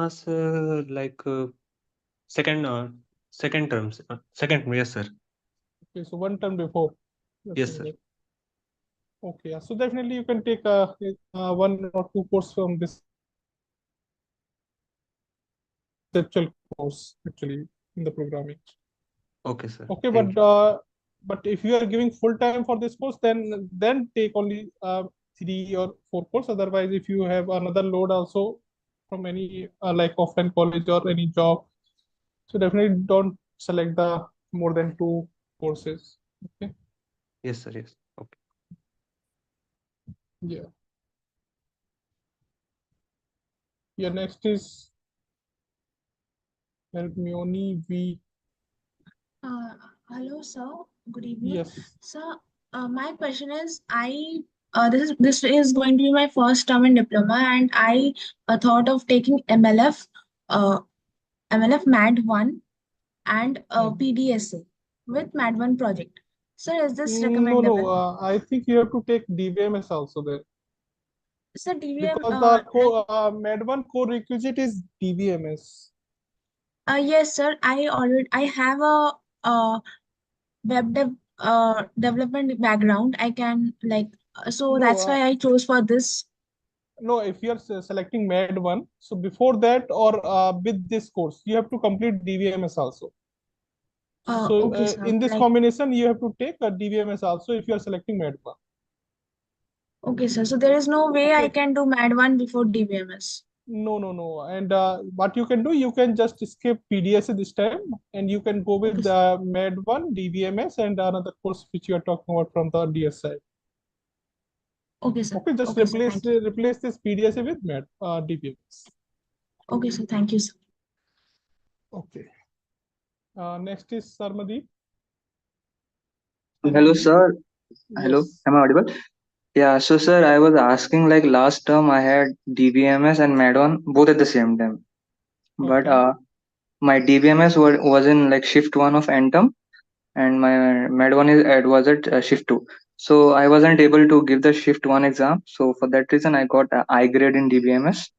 Speaker 8: Sir, like second terms, yes, sir.
Speaker 2: Okay, so one term before.
Speaker 8: Yes, sir.
Speaker 2: Okay, so definitely you can take one or two course from this conceptual course actually in the programming.
Speaker 8: Okay, sir.
Speaker 2: Okay,
Speaker 8: Thank
Speaker 2: but if you are giving full time for this course, then take only 3 or 4 course. Otherwise, if you have another load also from any like offline college or any job, so definitely don't select the more than 2 courses. Okay.
Speaker 8: Yes, sir. Yes. Okay.
Speaker 2: Yeah. Yeah. Next is Hermione V.
Speaker 18: Hello, sir. Good evening.
Speaker 2: Yes.
Speaker 18: Sir, my question is, this is going to be my first term in diploma, and I thought of taking MLF, MAD 1 and PDSA with MAD 1 project. Sir, is this recommendable?
Speaker 2: No. I think you have to take DBMS also there.
Speaker 18: Sir, DBM.
Speaker 2: Because the MAD 1 core requisite is DBMS.
Speaker 18: Yes, sir. I have a web development background. I can so that's why I chose for this.
Speaker 2: No, if you are selecting MAD 1, so before that or with this course, you have to complete DBMS also. So
Speaker 18: Okay, sir.
Speaker 2: in this combination, you have to take a DBMS also if you are selecting MAD 1.
Speaker 18: Okay, sir. So there is no way I can do MAD 1 before DBMS.
Speaker 2: No. And what you can do, you can just skip PDSA this time, and you can go with the MAD 1, DBMS, and another course which you are talking about from the DS side.
Speaker 18: Okay, sir.
Speaker 2: Okay, just
Speaker 18: Okay, sir.
Speaker 2: replace this PDSA with MAD DBMS.
Speaker 18: Okay, sir. Thank you, sir.
Speaker 2: Okay. Next is Sarmadeep.
Speaker 19: Hello, sir. Hello, am I audible? Yeah, so sir, I was asking like last term I had DBMS and MAD1 both at the same time. But my DBMS was in like shift 1 of N term and my MAD1 was at shift 2. So I wasn't able to give the shift 1 exam. So for that reason, I got a I grade in DBMS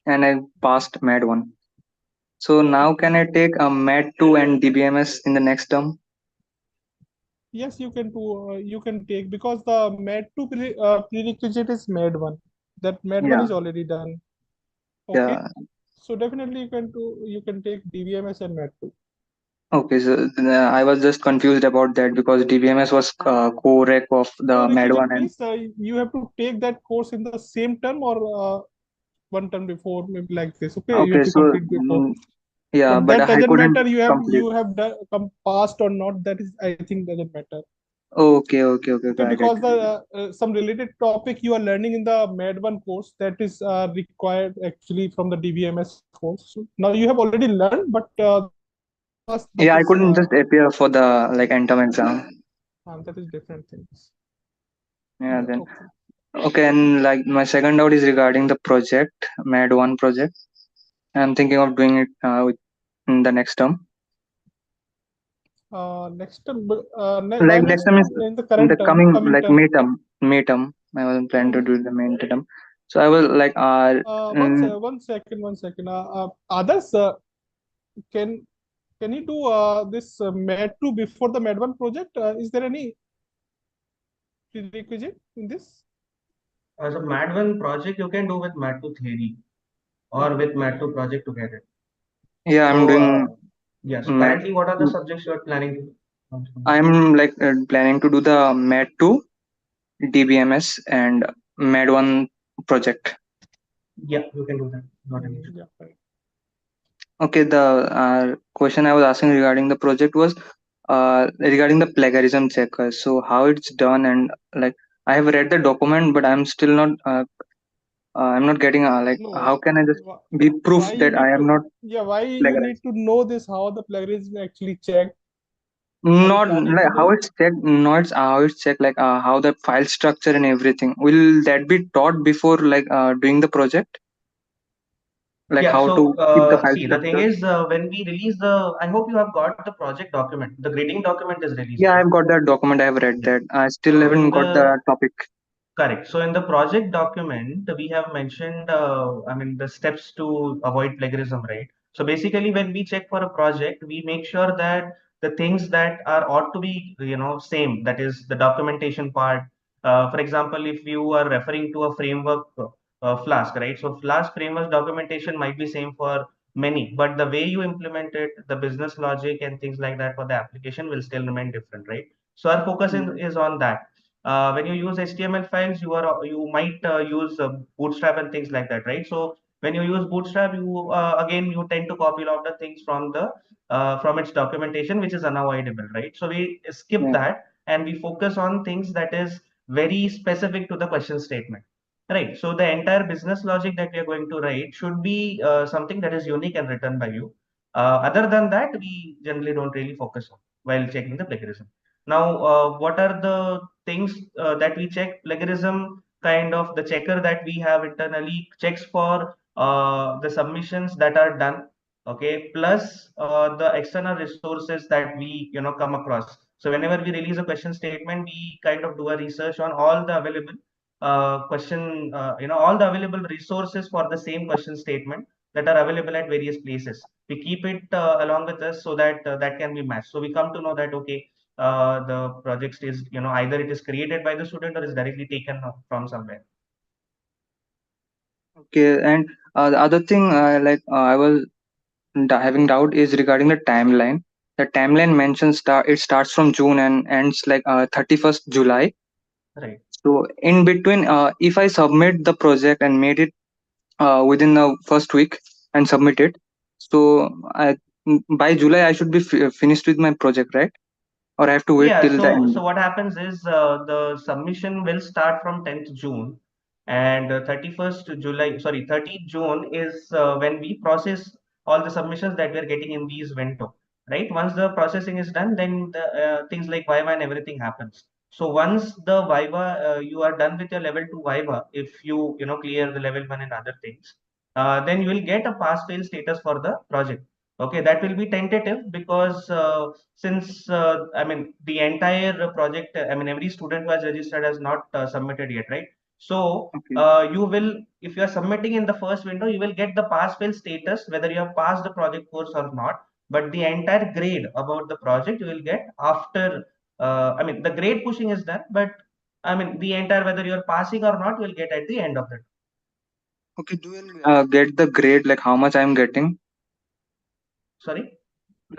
Speaker 19: and I passed MAD1. So now can I take a MAD2 and DBMS in the next term?
Speaker 2: Yes, you can do. You can take because the MAD 2 prerequisite is MAD 1. That MAD 1 is already done. Okay.
Speaker 19: Yeah.
Speaker 2: So definitely you can do. You can take DBMS and MAD 2.
Speaker 19: Okay, so I was just confused about that because DBMS was co-rec of the MAD1
Speaker 2: Means you have to take that course in the same term or one term before, maybe like this. Okay, you
Speaker 19: Okay,
Speaker 2: have to
Speaker 19: so
Speaker 2: complete before.
Speaker 19: yeah,
Speaker 2: But
Speaker 19: but
Speaker 2: that
Speaker 19: I
Speaker 2: doesn't
Speaker 19: couldn't
Speaker 2: matter.
Speaker 19: complete.
Speaker 2: You have done, passed or not. That is, I think, doesn't matter.
Speaker 19: Okay, okay, okay,
Speaker 2: Okay,
Speaker 19: got it.
Speaker 2: because the some related topic you are learning in the Med 1 course that is required actually from the DBMS course. So now you have already learned, but that
Speaker 19: Yeah, I
Speaker 2: is
Speaker 19: couldn't just appear for the like NTERM exam.
Speaker 2: that is different things.
Speaker 19: Yeah, then
Speaker 2: Okay.
Speaker 19: okay, and like my second doubt is regarding the project, Med 1 project. I'm thinking of doing it in the next term.
Speaker 2: Next term, why
Speaker 19: Like next
Speaker 2: next
Speaker 19: term is
Speaker 2: term? In the current
Speaker 19: the
Speaker 2: term,
Speaker 19: coming
Speaker 2: coming
Speaker 19: like
Speaker 2: term.
Speaker 19: May term. I wasn't planning to do the main term. So I will like
Speaker 2: One second. Others, can can you do this Med 2 before the Med 1 project? Is there any prerequisite in this?
Speaker 5: As a Mat 1 project, you can do with Mat 2 theory or with Mat 2 project together.
Speaker 19: yeah, I'm
Speaker 5: So,
Speaker 19: doing
Speaker 5: yeah. So
Speaker 19: Med
Speaker 5: currently, what are the
Speaker 19: 2.
Speaker 5: subjects you are planning to do?
Speaker 19: I'm like planning to do the Med 2, DBMS, and Med 1 project.
Speaker 5: Yeah, you can do that. Not an issue.
Speaker 2: Yeah, right.
Speaker 19: Okay, the question I was asking regarding the project was regarding the plagiarism checker. So how it's done, and like I have read the document, but I'm still not. I'm not getting like
Speaker 2: No,
Speaker 19: how can I just
Speaker 2: wh-
Speaker 19: be proof
Speaker 2: why you
Speaker 19: that I
Speaker 2: need
Speaker 19: am
Speaker 2: to?
Speaker 19: not
Speaker 2: Yeah, why you need
Speaker 19: plagiarized?
Speaker 2: to know this? How the plagiarism actually checked? Are you
Speaker 19: Not
Speaker 2: planning
Speaker 19: like
Speaker 2: to
Speaker 19: how
Speaker 2: do?
Speaker 19: it's checked. Not how it's checked. Like how the file structure and everything. Will that be taught before like doing the project? Like
Speaker 5: Yeah,
Speaker 19: how to
Speaker 5: so
Speaker 19: keep the file
Speaker 5: see, the thing
Speaker 19: structure?
Speaker 5: is, when we release I hope you have got the project document. The grading document is released,
Speaker 19: Yeah,
Speaker 5: right?
Speaker 19: I've got that document. I have read
Speaker 5: Yeah.
Speaker 19: that. I still
Speaker 5: So in
Speaker 19: haven't got
Speaker 5: the
Speaker 19: the topic.
Speaker 5: Correct. So in the project document, we have mentioned, I mean, the steps to avoid plagiarism, right? So basically, when we check for a project, we make sure that the things that are ought to be, same. That is the documentation part. For example, if you are referring to a framework, Flask, right? So Flask framework documentation might be same for many, but the way you implement it, the business logic and things like that for the application will still remain different, right? So our focus is on that. When you use HTML files, you might use Bootstrap and things like that, right? So when you use Bootstrap, you again you tend to copy a lot of things from the from its documentation, which is unavoidable, right? So we skip
Speaker 19: Yeah.
Speaker 5: that and we focus on things that is very specific to the question statement, right? So the entire business logic that we are going to write should be something that is unique and written by you. Other than that, we generally don't really focus on while checking the plagiarism. Now, what are the things that we check? Plagiarism, kind of the checker that we have internally checks for the submissions that are done, okay, plus the external resources that we come across. So whenever we release a question statement, we kind of do a research on all the available all the available resources for the same question statement that are available at various places. We keep it along with us so that that can be matched. So we come to know that okay, the project is either it is created by the student or is directly taken from somewhere.
Speaker 19: Okay, and the other thing I was having doubt is regarding the timeline. The timeline mentions it starts from June and ends like 31st July.
Speaker 5: Right.
Speaker 19: So in between, if I submit the project and made it within the first week and submit it, so by July I should be finished with my project, right? Or I have to wait
Speaker 5: Yeah,
Speaker 19: till the end.
Speaker 5: so what happens is the submission will start from 10th June and 31st July, sorry, 30th June is when we process all the submissions that we are getting in these window, right? Once the processing is done, then the things like VIVA and everything happens. So once the VIVA, you are done with your level 2 VIVA, if you clear the level 1 and other things, then you will get a pass-fail status for the project. Okay, that will be tentative because since I mean the entire project, I mean every student who has registered has not submitted yet, right? So you will, if you are submitting in the first window, you will get the pass-fail status whether you have passed the project course or not. But the entire grade about the project you will get after. I mean the grade pushing is done, but I mean the entire whether you are passing or not, you will get at the end of the.
Speaker 19: Okay, do you get the grade like how much I'm getting?
Speaker 5: Sorry.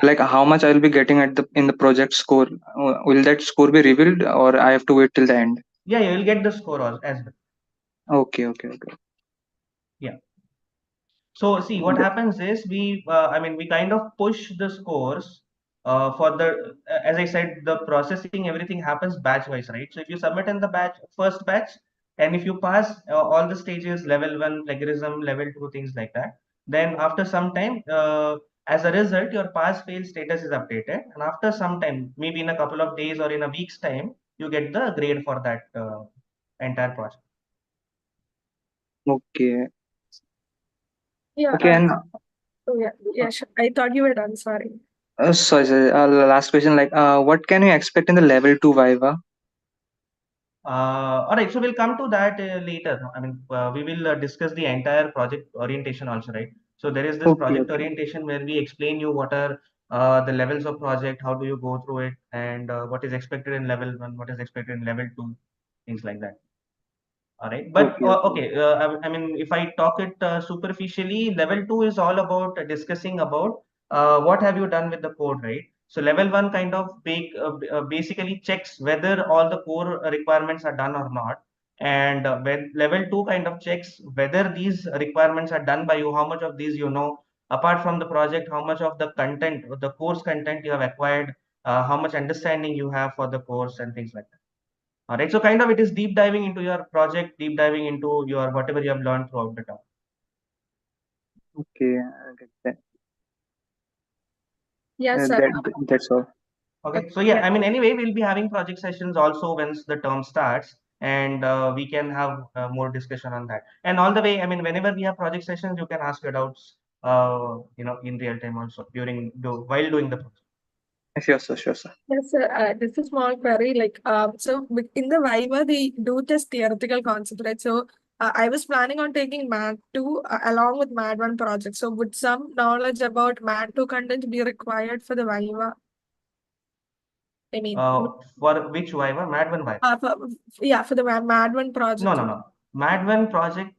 Speaker 19: Like how much I'll be getting at the in the project score? Will that score be revealed, or I have to wait till the end?
Speaker 5: Yeah, you will get the score as well.
Speaker 19: Okay.
Speaker 5: Yeah. So see, what happens is we kind of push the scores for the as I said, the processing, everything happens batch wise, right? So if you submit in the first batch, and if you pass all the stages, level 1 plagiarism, level 2, things like that, then after some time, as a result, your pass fail status is updated, and after some time, maybe in a couple of days or in a week's time, you get the grade for that entire project.
Speaker 19: Okay.
Speaker 9: Yeah.
Speaker 19: Okay, and
Speaker 9: Oh, yeah, sure. I thought you were done. Sorry.
Speaker 19: sorry. Last question. Like, what can you expect in the level 2 Viva?
Speaker 5: All right, so we'll come to that later. We will discuss the entire project orientation also, right? So there is this project orientation where we explain you what are the levels of project, how do you go through it, and what is expected in level 1, what is expected in level 2, things like that. All right, but if I talk it superficially, level 2 is all about discussing about what have you done with the code, right? So level 1 kind of basically checks whether all the core requirements are done or not, and when level 2 kind of checks whether these requirements are done by you, how much of these you know, apart from the project, how much of the content, the course content you have acquired, how much understanding you have for the course, and things like that. All right, so kind of it is deep diving into your project, deep diving into your whatever you have learned throughout the term.
Speaker 19: Okay, I get that.
Speaker 9: Yes, sir.
Speaker 19: That's all.
Speaker 5: Okay, so yeah, anyway, we'll be having project sessions also once the term starts, and we can have more discussion on that. And all the way, whenever we have project sessions, you can ask your doubts, in real time also while doing the project.
Speaker 19: Sure, sir. Sure, sir.
Speaker 9: Yes, sir. This is small query. So in the VIVA, they do test theoretical concepts, right? So I was planning on taking MAT 2 along with MAT 1 project. So would some knowledge about MAT 2 content be required for the VIVA?
Speaker 5: For which VIVA? MAT 1 VIVA?
Speaker 9: For the MAT 1 project.
Speaker 5: No. MAT 1 project,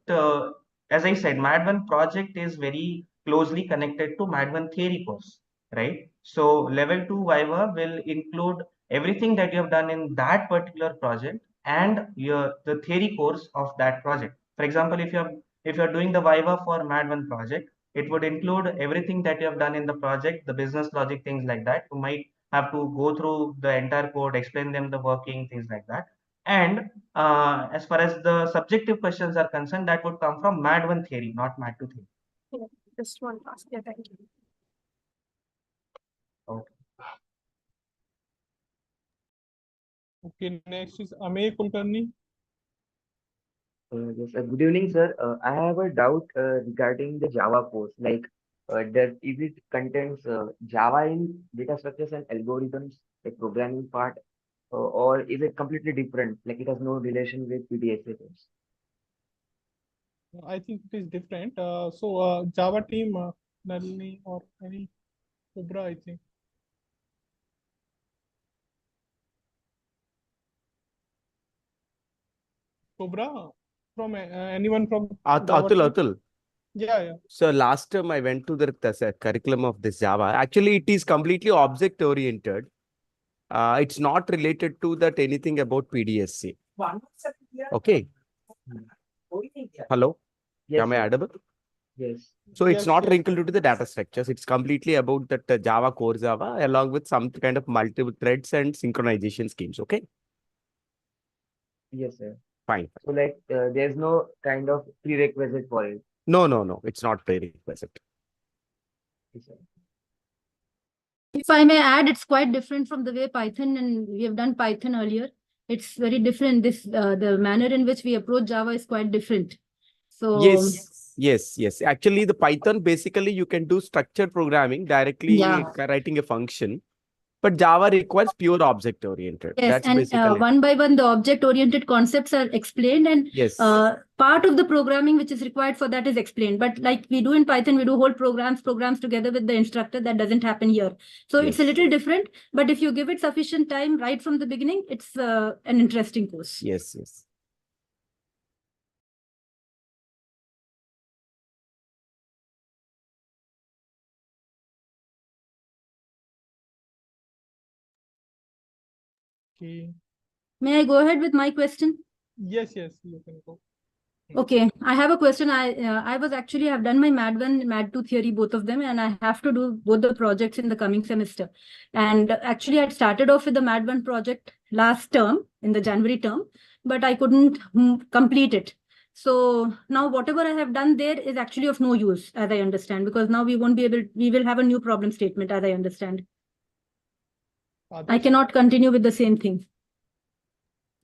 Speaker 5: as I said, MAT 1 project is very closely connected to MAT 1 theory course, right? So level 2 VIVA will include everything that you have done in that particular project and the theory course of that project. For example, if you're doing the VIVA for MAT 1 project, it would include everything that you have done in the project, the business logic, things like that. You might have to go through the entire code, explain them the working, things like that. And as far as the subjective questions are concerned, that would come from MAT 1 theory, not MAT 2 theory.
Speaker 9: Yeah, just one task. Yeah, thank you.
Speaker 5: Okay.
Speaker 2: Okay, next is Amey Kulkarni.
Speaker 20: Yes, good evening, sir. I have a doubt regarding the Java course. Like, is it contains Java in data structures and algorithms, like programming part, or is it completely different? Like, it has no relation with PDSA course?
Speaker 2: I think it is different. Java team, Nalini or any Cobra, I think. Cobra from anyone from Java team?
Speaker 21: Atul.
Speaker 2: Yeah.
Speaker 21: So last time I went to the curriculum of this Java. Actually, it is completely object oriented. It's not related to that anything about PDSA. Okay. Hello.
Speaker 20: Yes,
Speaker 21: Am I audible?
Speaker 20: Yes.
Speaker 21: So it's not linked to the data structures. It's completely about that Java core Java along with some kind of multiple threads and synchronization schemes. Okay.
Speaker 20: Yes, sir.
Speaker 21: Fine.
Speaker 20: So like, there's no kind of prerequisite for it.
Speaker 21: No. It's not prerequisite.
Speaker 20: Yes, sir.
Speaker 22: If I may add, it's quite different from the way Python, and we have done Python earlier. It's very different. The manner in which we approach Java is quite different. So
Speaker 21: Yes. Actually, the Python, basically you can do structured programming directly writing a function, but Java requires pure object oriented.
Speaker 22: yes,
Speaker 21: That's
Speaker 22: and
Speaker 21: basically
Speaker 22: one by one, the object-oriented concepts are explained, and
Speaker 21: yes.
Speaker 22: Part of the programming which is required for that is explained. But like we do in Python, we do whole programs together with the instructor. That doesn't happen here. So it's a little different. But if you give it sufficient time right from the beginning, it's an interesting course.
Speaker 21: Yes.
Speaker 2: Okay.
Speaker 22: May I go ahead with my question?
Speaker 2: Yes, you can go.
Speaker 22: Okay, I have a question. I was actually have done my Mad 1, Mad 2 theory, both of them, and I have to do both the projects in the coming semester. And actually, I started off with the Mad 1 project last term in the January term, but I couldn't complete it. So now whatever I have done there is actually of no use, as I understand, because now we won't be able. We will have a new problem statement, as I understand. I cannot continue with the same thing.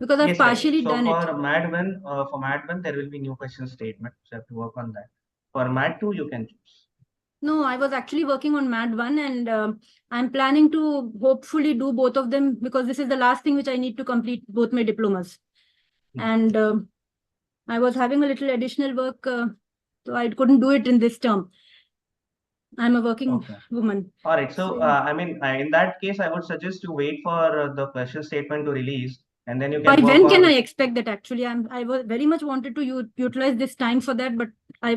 Speaker 22: Because I've
Speaker 5: Yes, right.
Speaker 22: partially
Speaker 5: So
Speaker 22: done it.
Speaker 5: for Mad 1, there will be new question statement. So you have to work on that. For Mad 2, you can choose.
Speaker 22: No, I was actually working on Mad 1 and I'm planning to hopefully do both of them because this is the last thing which I need to complete both my diplomas. And I was having a little additional work, so I couldn't do it in this term. I'm a working woman.
Speaker 5: All right. So, I mean, in that case, I would suggest you wait for the question statement to release, and then you
Speaker 22: By
Speaker 5: can work
Speaker 22: when
Speaker 5: on.
Speaker 22: can I expect that? Actually, I was very much wanted to utilize this time for that, but I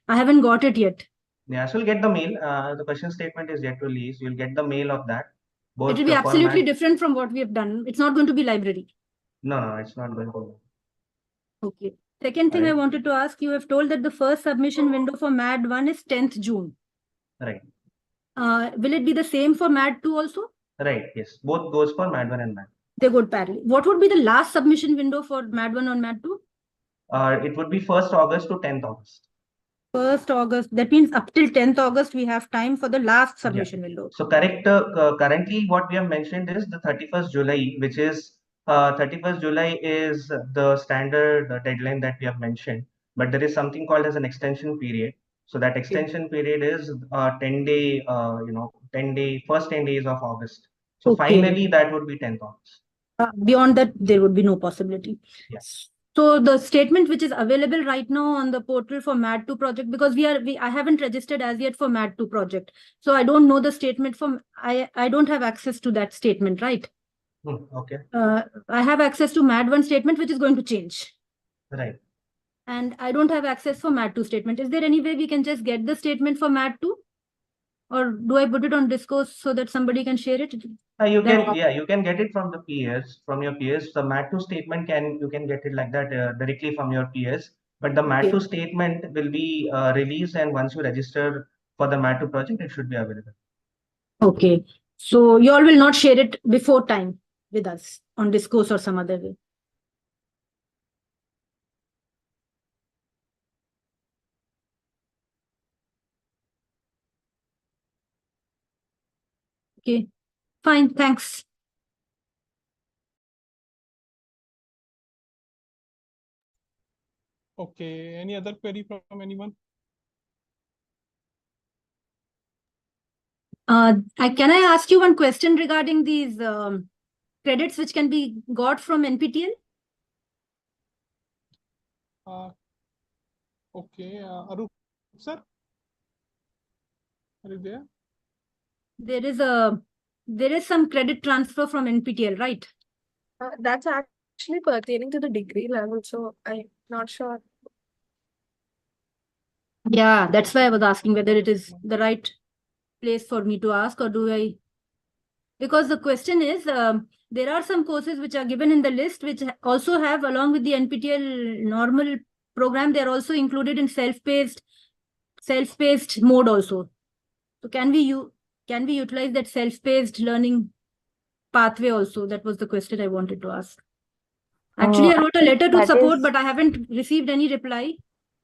Speaker 22: haven't got it yet.
Speaker 5: Yeah, so you'll get the mail. The question statement is yet to release. You'll get the mail of that. Both
Speaker 22: It will be
Speaker 5: the
Speaker 22: absolutely
Speaker 5: format.
Speaker 22: different from what we have done. It's not going to be library.
Speaker 5: No, it's not going to.
Speaker 22: Okay. Second thing I wanted to ask, you have told that the first submission window for MAD 1 is 10th June.
Speaker 5: Right.
Speaker 22: Will it be the same for MAD 2 also?
Speaker 5: Right. Yes. Both goes for MAD 1 and MAD.
Speaker 22: They go parallel. What would be the last submission window for MAD 1 and MAD 2?
Speaker 5: It would be 1st August to 10th August.
Speaker 22: 1st August. That means up till 10th August, we have time for the last submission window.
Speaker 5: So currently what we have mentioned is the 31st July, which is 31st July is the standard deadline that we have mentioned. But there is something called as an extension period. So that extension period is 10-day, 10-day, first 10 days of August. So finally that would be 10th August.
Speaker 22: Beyond that, there would be no possibility.
Speaker 5: Yes.
Speaker 22: So the statement which is available right now on the portal for MAD 2 project, because I haven't registered as yet for MAD 2 project. So I don't know the statement from, I don't have access to that statement, right?
Speaker 5: Okay.
Speaker 22: I have access to MAD 1 statement, which is going to change.
Speaker 5: Right.
Speaker 22: And I don't have access for MAD 2 statement. Is there any way we can just get the statement for MAD 2? Or do I put it on Discourse so that somebody can share it?
Speaker 5: You can get it from the peers, from your peers. The MAD 2 statement you can get it like that directly from your peers. But the MAD 2 statement will be released, and once you register for the MAD 2 project, it should be available.
Speaker 22: Okay. So you all will not share it before time with us on Discourse or some other way. Okay, fine, thanks.
Speaker 2: Okay, any other query from anyone?
Speaker 22: Can I ask you one question regarding these credits which can be got from NPTEL?
Speaker 2: Okay, Arup, sir, are you there?
Speaker 22: There is some credit transfer from NPTEL, right?
Speaker 9: That's actually pertaining to the degree level, so I'm not sure.
Speaker 22: Yeah, that's why I was asking whether it is the right place for me to ask, or do I? Because the question is, there are some courses which are given in the list which also have, along with the NPTEL normal program, they're also included in self-paced mode also. So can we utilize that self-paced learning pathway also? That was the question I wanted to ask. Actually, I wrote a letter to support, but I haven't received any reply.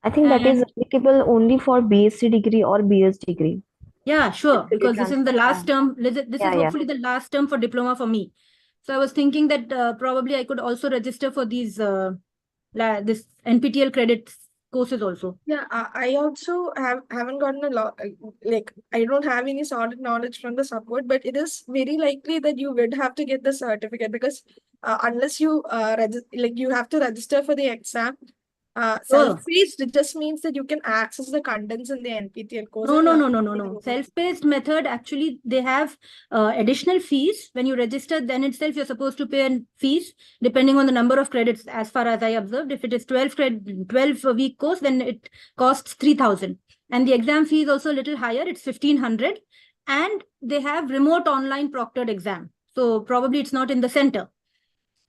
Speaker 4: I think that is applicable only for BSc degree or BS degree.
Speaker 22: Yeah, sure. Because this is the last term. This is hopefully the last term for diploma for me. So I was thinking that probably I could also register for these this NPTEL credits courses also.
Speaker 9: Yeah, I also haven't gotten a lot, like I don't have any solid knowledge from the support, but it is very likely that you would have to get the certificate because unless you you have to register for the exam. Self-paced just means that you can access the contents in the NPTEL course.
Speaker 22: No. Self-paced method, actually, they have additional fees. When you register, then itself you're supposed to pay fees depending on the number of credits. As far as I observed, if it is 12-week course, then it costs 3,000. And the exam fee is also a little higher. It's 1,500. And they have remote online proctored exam. So probably it's not in the center.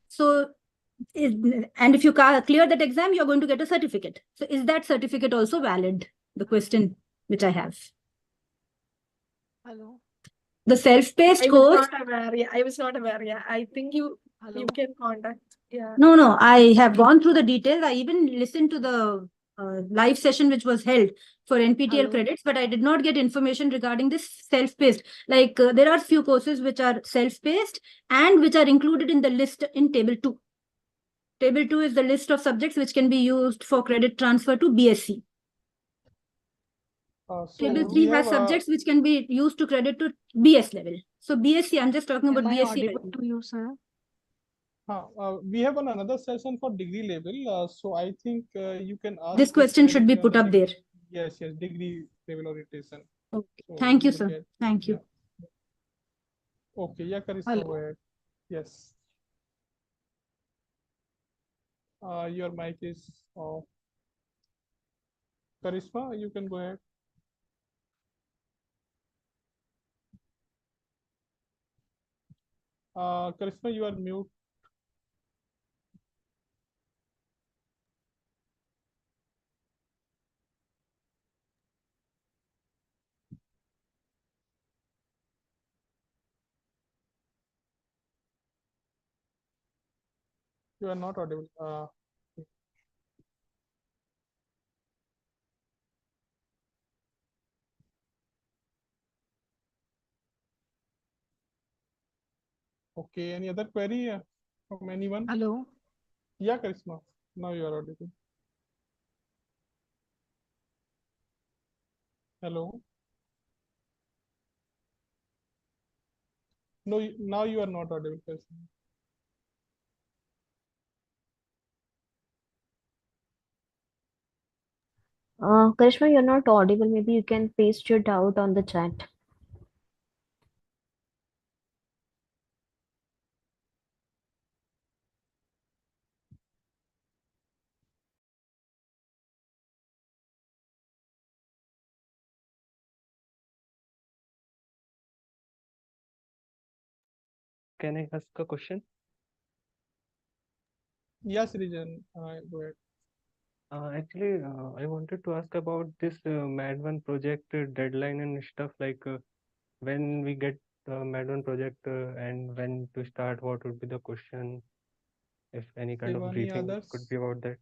Speaker 22: So And if you clear that exam, you're going to get a certificate. So is that certificate also valid? The question which I have.
Speaker 9: Hello.
Speaker 22: The self-paced
Speaker 9: I was
Speaker 22: course.
Speaker 9: not aware. Yeah, I was not aware. Yeah, I think you can contact. Yeah.
Speaker 22: No, I have gone through the details. I even listened to the live session which was held for NPTEL credits, but I did not get information regarding this self-paced. Like there are few courses which are self-paced and which are included in the list in table 2. Table 2 is the list of subjects which can be used for credit transfer to BSc. Table 3 has subjects which can be used to credit to BS level. So BSc, I'm just talking about BSc level.
Speaker 9: To you, sir?
Speaker 2: We have another session for degree level. So I think you can ask
Speaker 22: This question should be put up there.
Speaker 2: Yes, degree level orientation.
Speaker 22: Okay.
Speaker 2: So
Speaker 22: Thank you,
Speaker 2: will
Speaker 22: sir.
Speaker 2: get-
Speaker 22: Thank you.
Speaker 2: Okay, yeah, Karisma, go ahead. Yes. Your mic is off. Karisma, you can go ahead. Karisma, you are mute. You are not audible. Okay, any other query from anyone?
Speaker 9: Hello.
Speaker 2: Yeah, Karisma, now you are audible. Hello. No, now you are not audible, Karisma.
Speaker 4: Karishma, you're not audible. Maybe you can paste your doubt on the chat.
Speaker 8: Can I ask a question?
Speaker 2: Yes, Rijan, go ahead.
Speaker 8: Actually, I wanted to ask about this MAD1 project deadline and stuff, like when we get the MAD1 project and when to start, what would be the question, if any kind of
Speaker 2: Any
Speaker 8: briefing
Speaker 2: others?
Speaker 8: could be about that.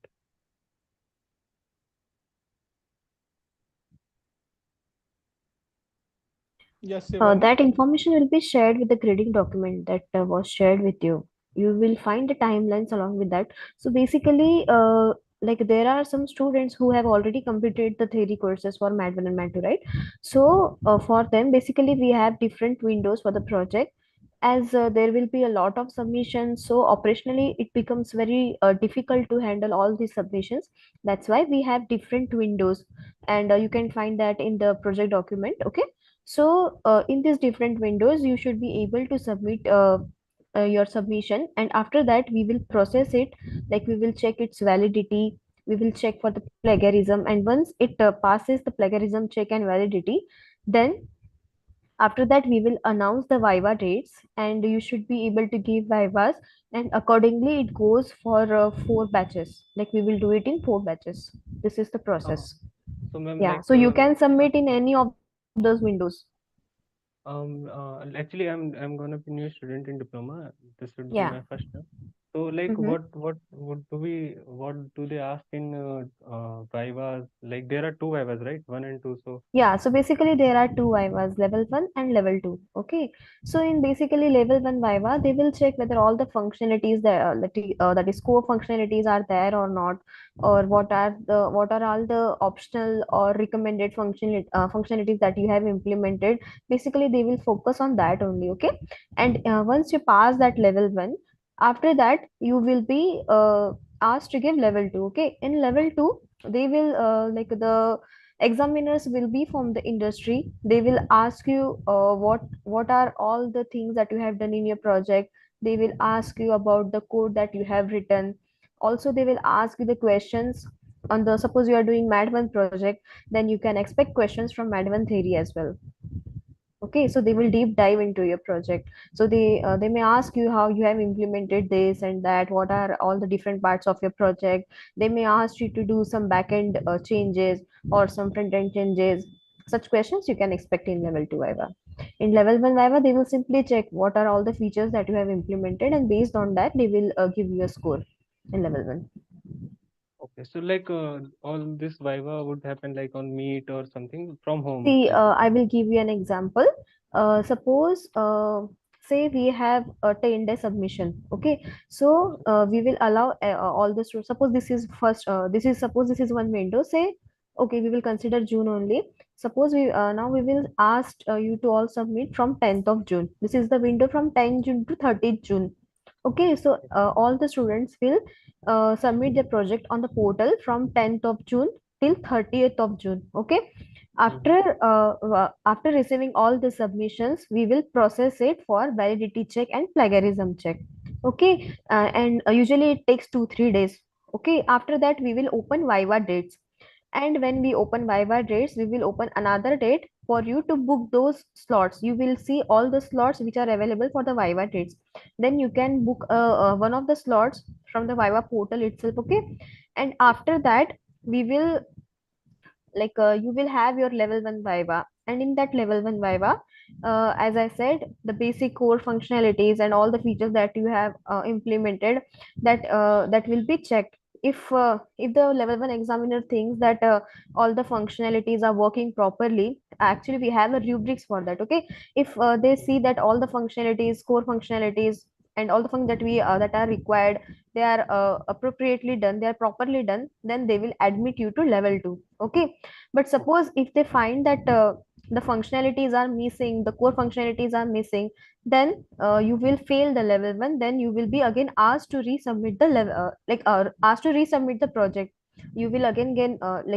Speaker 2: Yes,
Speaker 4: That information will be shared with the grading document that was shared with you. You will find the timelines along with that. So basically, like there are some students who have already completed the theory courses for Mat 1 and Mat 2, right? So for them, basically, we have different windows for the project. As there will be a lot of submissions, so operationally it becomes very difficult to handle all these submissions. That's why we have different windows, and you can find that in the project document. Okay, so in these different windows, you should be able to submit your submission, and after that, we will process it. Like we will check its validity, we will check for the plagiarism, and once it passes the plagiarism check and validity, then after that we will announce the Viva dates, and you should be able to give Vivas, and accordingly it goes for 4 batches. Like we will do it in 4 batches. This is the process.
Speaker 8: So, ma'am,
Speaker 4: Yeah,
Speaker 8: like
Speaker 4: so you can submit in any of those windows.
Speaker 8: actually, I'm gonna be new student in diploma. This would be
Speaker 4: Yeah.
Speaker 8: my first time. So, like,
Speaker 4: Mhm.
Speaker 8: what do they ask in Vivas? Like, there are two Vivas, right? 1 and 2. So,
Speaker 4: Yeah, so basically there are two Vivas, level 1 and level 2. Okay, so in basically level 1 Viva, they will check whether all the functionalities that is core functionalities are there or not, or what are all the optional or recommended functionalities that you have implemented. Basically, they will focus on that only. Okay, and once you pass that level 1, after that you will be asked to give level 2. Okay, in level 2, they will like the examiners will be from the industry. They will ask you what are all the things that you have done in your project. They will ask you about the code that you have written. Also, they will ask you the questions on the, suppose you are doing Mad 1 project, then you can expect questions from Mad 1 theory as well. Okay, so they will deep dive into your project. So they may ask you how you have implemented this and that, what are all the different parts of your project. They may ask you to do some backend changes or some front end changes. Such questions you can expect in level 2 Viva. In level 1 Viva, they will simply check what are all the features that you have implemented, and based on that they will give you a score in level 1.
Speaker 8: Okay, so like all this Viva would happen like on Meet or something from home.
Speaker 4: See,
Speaker 8: Like,
Speaker 4: I will give you an example. Suppose, say we have a 10-day submission. Okay, so we will allow all the students. Suppose this is first. Suppose this is one window. Say, okay, we will consider June only. Suppose we now we will ask you to all submit from 10th of June. This is the window from 10th June to 30th June. Okay, so all the students will submit their project on the portal from 10th of June till 30th of June. Okay, after receiving all the submissions, we will process it for validity check and plagiarism check. Okay, and usually it takes 2-3 days. Okay, after that we will open Viva dates, and when we open Viva dates, we will open another date for you to book those slots. You will see all the slots which are available for the Viva dates. Then you can book one of the slots from the Viva portal itself. Okay, and after that we will you will have your level 1 Viva, and in that level 1 Viva, as I said, the basic core functionalities and all the features that you have implemented, that will be checked. If the level 1 examiner thinks that all the functionalities are working properly, actually we have a rubrics for that. Okay, if they see that all the functionalities, core functionalities, and all the functions that are required, they are appropriately done, they are properly done, then they will admit you to level 2. Okay, but suppose if they find that the functionalities are missing, the core functionalities are missing, then you will fail the level 1. Then you will be again asked to resubmit the level asked to resubmit the project. You will again get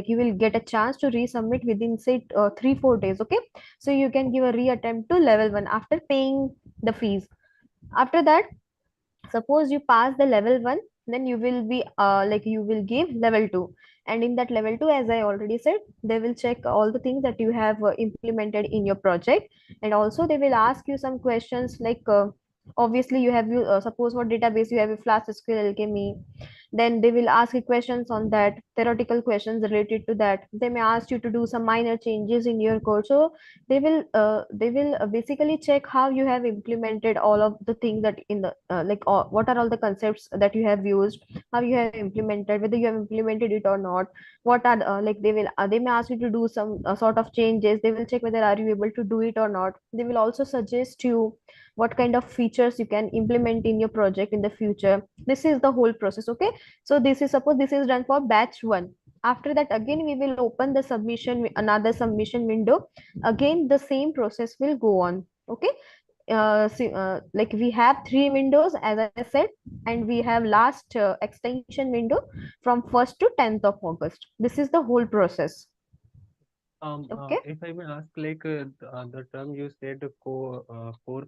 Speaker 4: you will get a chance to resubmit within, say, 3-4 days. Okay, so you can give a reattempt to level 1 after paying the fees. After that, suppose you pass the level 1, then you will be you will give level 2. And in that level 2, as I already said, they will check all the things that you have implemented in your project. And also they will ask you some questions obviously you have suppose for database you have a flash sql alchemy. Then they will ask you questions on that, theoretical questions related to that. They may ask you to do some minor changes in your code. So they will basically check how you have implemented all of the things that in the what are all the concepts that you have used, how you have implemented, whether you have implemented it or not. What are they may ask you to do some sort of changes. They will check whether are you able to do it or not. They will also suggest you what kind of features you can implement in your project in the future. This is the whole process. Okay, so this is, suppose this is done for batch 1. After that, again we will open the submission, another submission window. Again the same process will go on. Okay, we have 3 windows, as I said, and we have last extension window from 1st to 10th of August. This is the whole process. Okay.
Speaker 8: If I may ask, like the term you said, core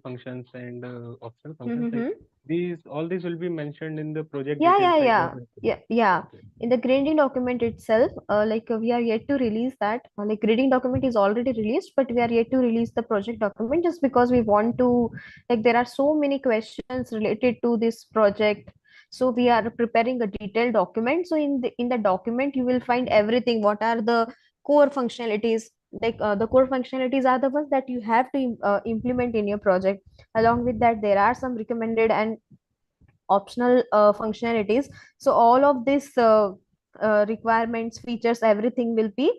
Speaker 8: functions and optional functions, like all these will be mentioned in the project details.
Speaker 4: Yeah. In the grading document itself, we are yet to release that. Grading document is already released, but we are yet to release the project document, just because we want to, there are so many questions related to this project. So we are preparing a detailed document. So in the document you will find everything. What are the core functionalities? The core functionalities are the ones that you have to implement in your project. Along with that, there are some recommended and optional functionalities. So all of this requirements, features, everything will be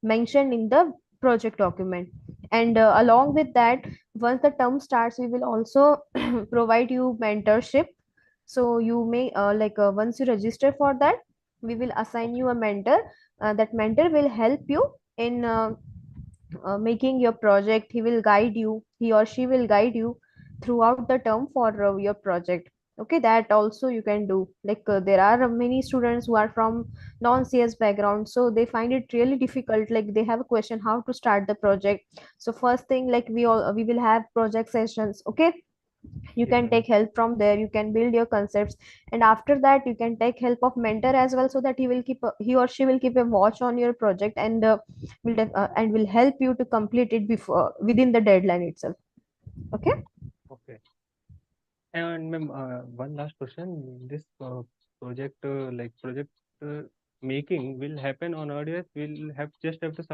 Speaker 4: mentioned in the project document. And along with that, once the term starts, we will also provide you mentorship. So you may once you register for that, we will assign you a mentor. That mentor will help you in making your project. He or she will guide you throughout the term for your project. Okay, that also you can do. There are many students who are from non-CS background, so they find it really difficult. They have a question how to start the project. So first thing, we will have project sessions. Okay, You can take help from there, you can build your concepts, and after that you can take help of mentor as well, so that he or she will keep a watch on your project, and will help you to complete it before within the deadline itself. Okay.
Speaker 8: Okay. And ma'am, one last question. This project, project making will happen on RDS. We'll have to